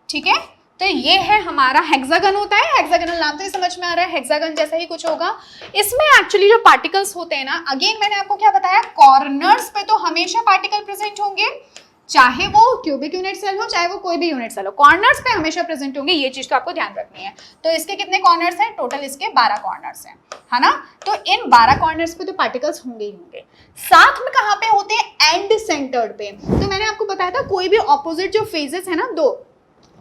ठीक है, तो ये है हमारा हेक्सागन होता है, हेक्सागोनल नाम तो ही समझ में आ रहा है, हेक्सागन जैसा ही कुछ होगा। इसमें एक्चुअली जो पार्टिकल्स होते हैं ना, अगेन मैंने आपको क्या बताया, कॉर्नर्स पे तो हमेशा पार्टिकल प्रेजेंट होंगे, चाहे वो क्यूबिक यूनिट सेल हो चाहे वो कोई भी यूनिट सेल हो, कॉर्नर्स पे हमेशा प्रेजेंट होंगे। ये चीज तो आपको ध्यान रखनी है। तो इसके कितने कॉर्नर्स हैं, टोटल इसके 12 कॉर्नर्स हैं, है ना। तो इन 12 कॉर्नर्स पे तो पार्टिकल्स होंगे ही होंगे। साथ में कहाँ पे होते हैं, एंड सेंटर्ड पे। तो मैंने आपको बताया था कोई भी ऑपोजिट जो फेजेस है ना दो,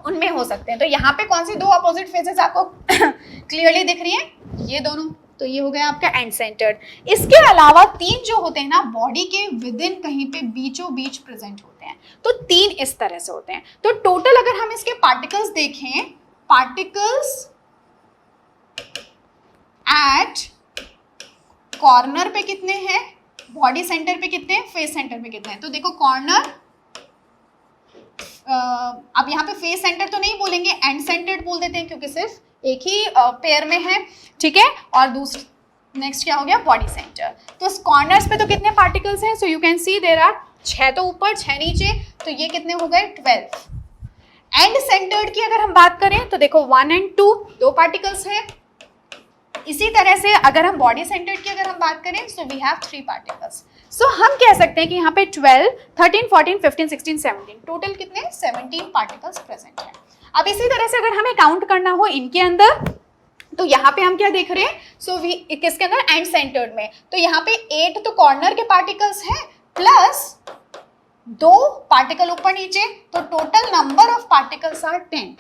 उनमें हो सकते हैं। तो यहाँ पे कौन सी दो ऑपोजिट फेजेस आपको क्लियरली दिख रही है, ये दोनों। तो ये हो गया आपका एंड सेंटर्ड। इसके अलावा 3 जो होते हैं ना बॉडी के विद इन कहीं पे बीचों बीच प्रेजेंट होते हैं, तो 3 इस तरह से होते हैं। तो टोटल अगर हम इसके पार्टिकल्स देखें, पार्टिकल्स एट कॉर्नर पे कितने हैं, बॉडी सेंटर पे कितने हैं, फेस सेंटर पे कितने हैं। तो देखो कॉर्नर, अब यहाँ पे फेस सेंटर तो नहीं बोलेंगे, एंड सेंटर्ड बोल देते हैं क्योंकि सिर्फ एक ही पेयर में है। ठीक है, और दूसरा नेक्स्ट क्या हो गया, बॉडी सेंटर। तो कॉर्नर्स पे तो कितने पार्टिकल्स हैं, so you can see there are 6 तो ऊपर 6 नीचे, तो ये कितने हो गए 12। एंड सेंटर्ड की अगर हम बात करें तो देखो 1 और 2 2 पार्टिकल्स हैं। इसी तरह से अगर हम बॉडी सेंटर्ड की अगर हम बात करें सो वी हैव 3 पार्टिकल्स। सो हम कह सकते हैं कि यहाँ पे 12, 13, 14, 15, 16, 17 टोटल कितने 17 पार्टिकल्स प्रेजेंट हैं। अब इसी तरह से अगर हमें काउंट करना हो इनके अंदर, तो यहाँ पे हम क्या देख रहे हैं, सो वी किसके अंदर, एंड सेंटर्ड में। तो यहाँ पे 8 तो कॉर्नर के पार्टिकल्स हैं प्लस 2 पार्टिकल ऊपर नीचे, तो total number of particles are 10।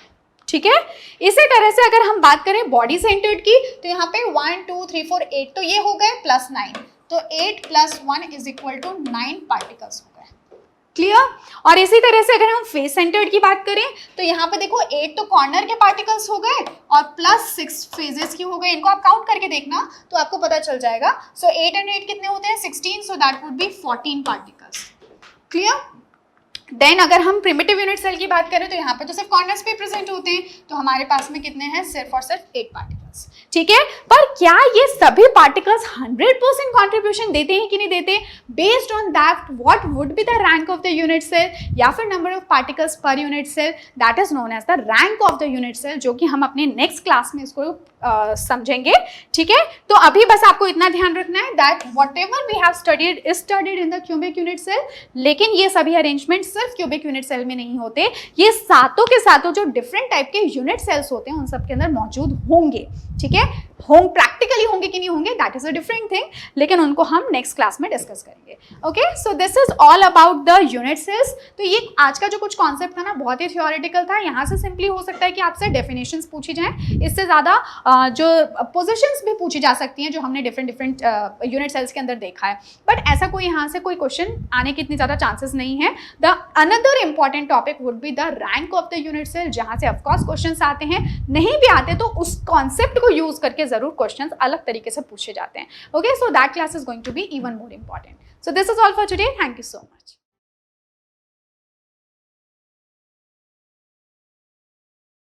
ठीक है, इसी तरह से अगर हम बात करें बॉडी सेंटर्ड की, तो यहाँ पे 1, 2, 3, 4, 8 तो ये हो गए प्लस 9, तो 8 + 1 = 9 पार्टिकल्स हो गए। क्लियर। और इसी तरह से अगर हम फेस सेंटर्ड की बात करें तो यहाँ पे देखो 8 तो कॉर्नर के पार्टिकल्स हो गए और प्लस 6 फेजेस की हो गए। इनको आप काउंट करके देखना तो आपको पता चल जाएगा। सो 8 और 8 कितने होते हैं 16, so that would be 14 particles. Clear. Then अगर हम प्रिमिटिव यूनिट सेल की बात करें तो यहाँ पे तो सिर्फ कॉर्नर्स पे प्रेजेंट होते हैं, तो हमारे पास में कितने हैं, सिर्फ और सिर्फ 8 पार्टिकल्स। ठीक है, पर क्या ये सभी पार्टिकल्स 100% कॉन्ट्रीब्यूशन देते हैं कि नहीं देते, based on that what would be the rank of the unit cell या फिर number of particles per unit cell, that is known as the rank of the unit cell, जो कि हम अपने नेक्स्ट क्लास में इसको समझेंगे। ठीक है, तो अभी बस आपको इतना ध्यान रखना है that whatever we have studied is studied in the cubic unit cell, लेकिन ये सभी अरेंजमेंट सिर्फ क्यूबिक यूनिट सेल में नहीं होते, ये सातों के सातों जो डिफरेंट टाइप के यूनिट सेल्स होते हैं उन सब के अंदर मौजूद होंगे। ठीक है, प्रैक्टिकली होंगे कि नहीं होंगे, that is a different thing, लेकिन उनको हम नेक्स्ट क्लास में डिस्कस करेंगे. Okay, so this is all about the unit cells. तो ये आज का जो कुछ कॉन्सेप्ट था ना बहुत ही थियोरेटिकल था. यहाँ से सिंपली हो सकता है कि आपसे डेफिनेशंस पूछी जाएं, इससे ज़्यादा जो पोजिशंस भी पूछी जा सकती हैं जो हमने डिफरेंट यूनिट सेल्स के अंदर देखा है. बट ऐसा कोई यहाँ से कोई क्वेश्चन आने की इतनी ज़्यादा चांसेस नहीं है. The another important topic would be the rank of the unit cell, जहाँ से ऑफकोर्स क्वेश्चन आते हैं. नहीं भी आते तो उस कॉन्सेप्ट को यूज करके जरूर क्वेश्चंस अलग तरीके से पूछे जाते हैं. Okay, so that class is going to be even more important. So this is all for today. Thank you so much.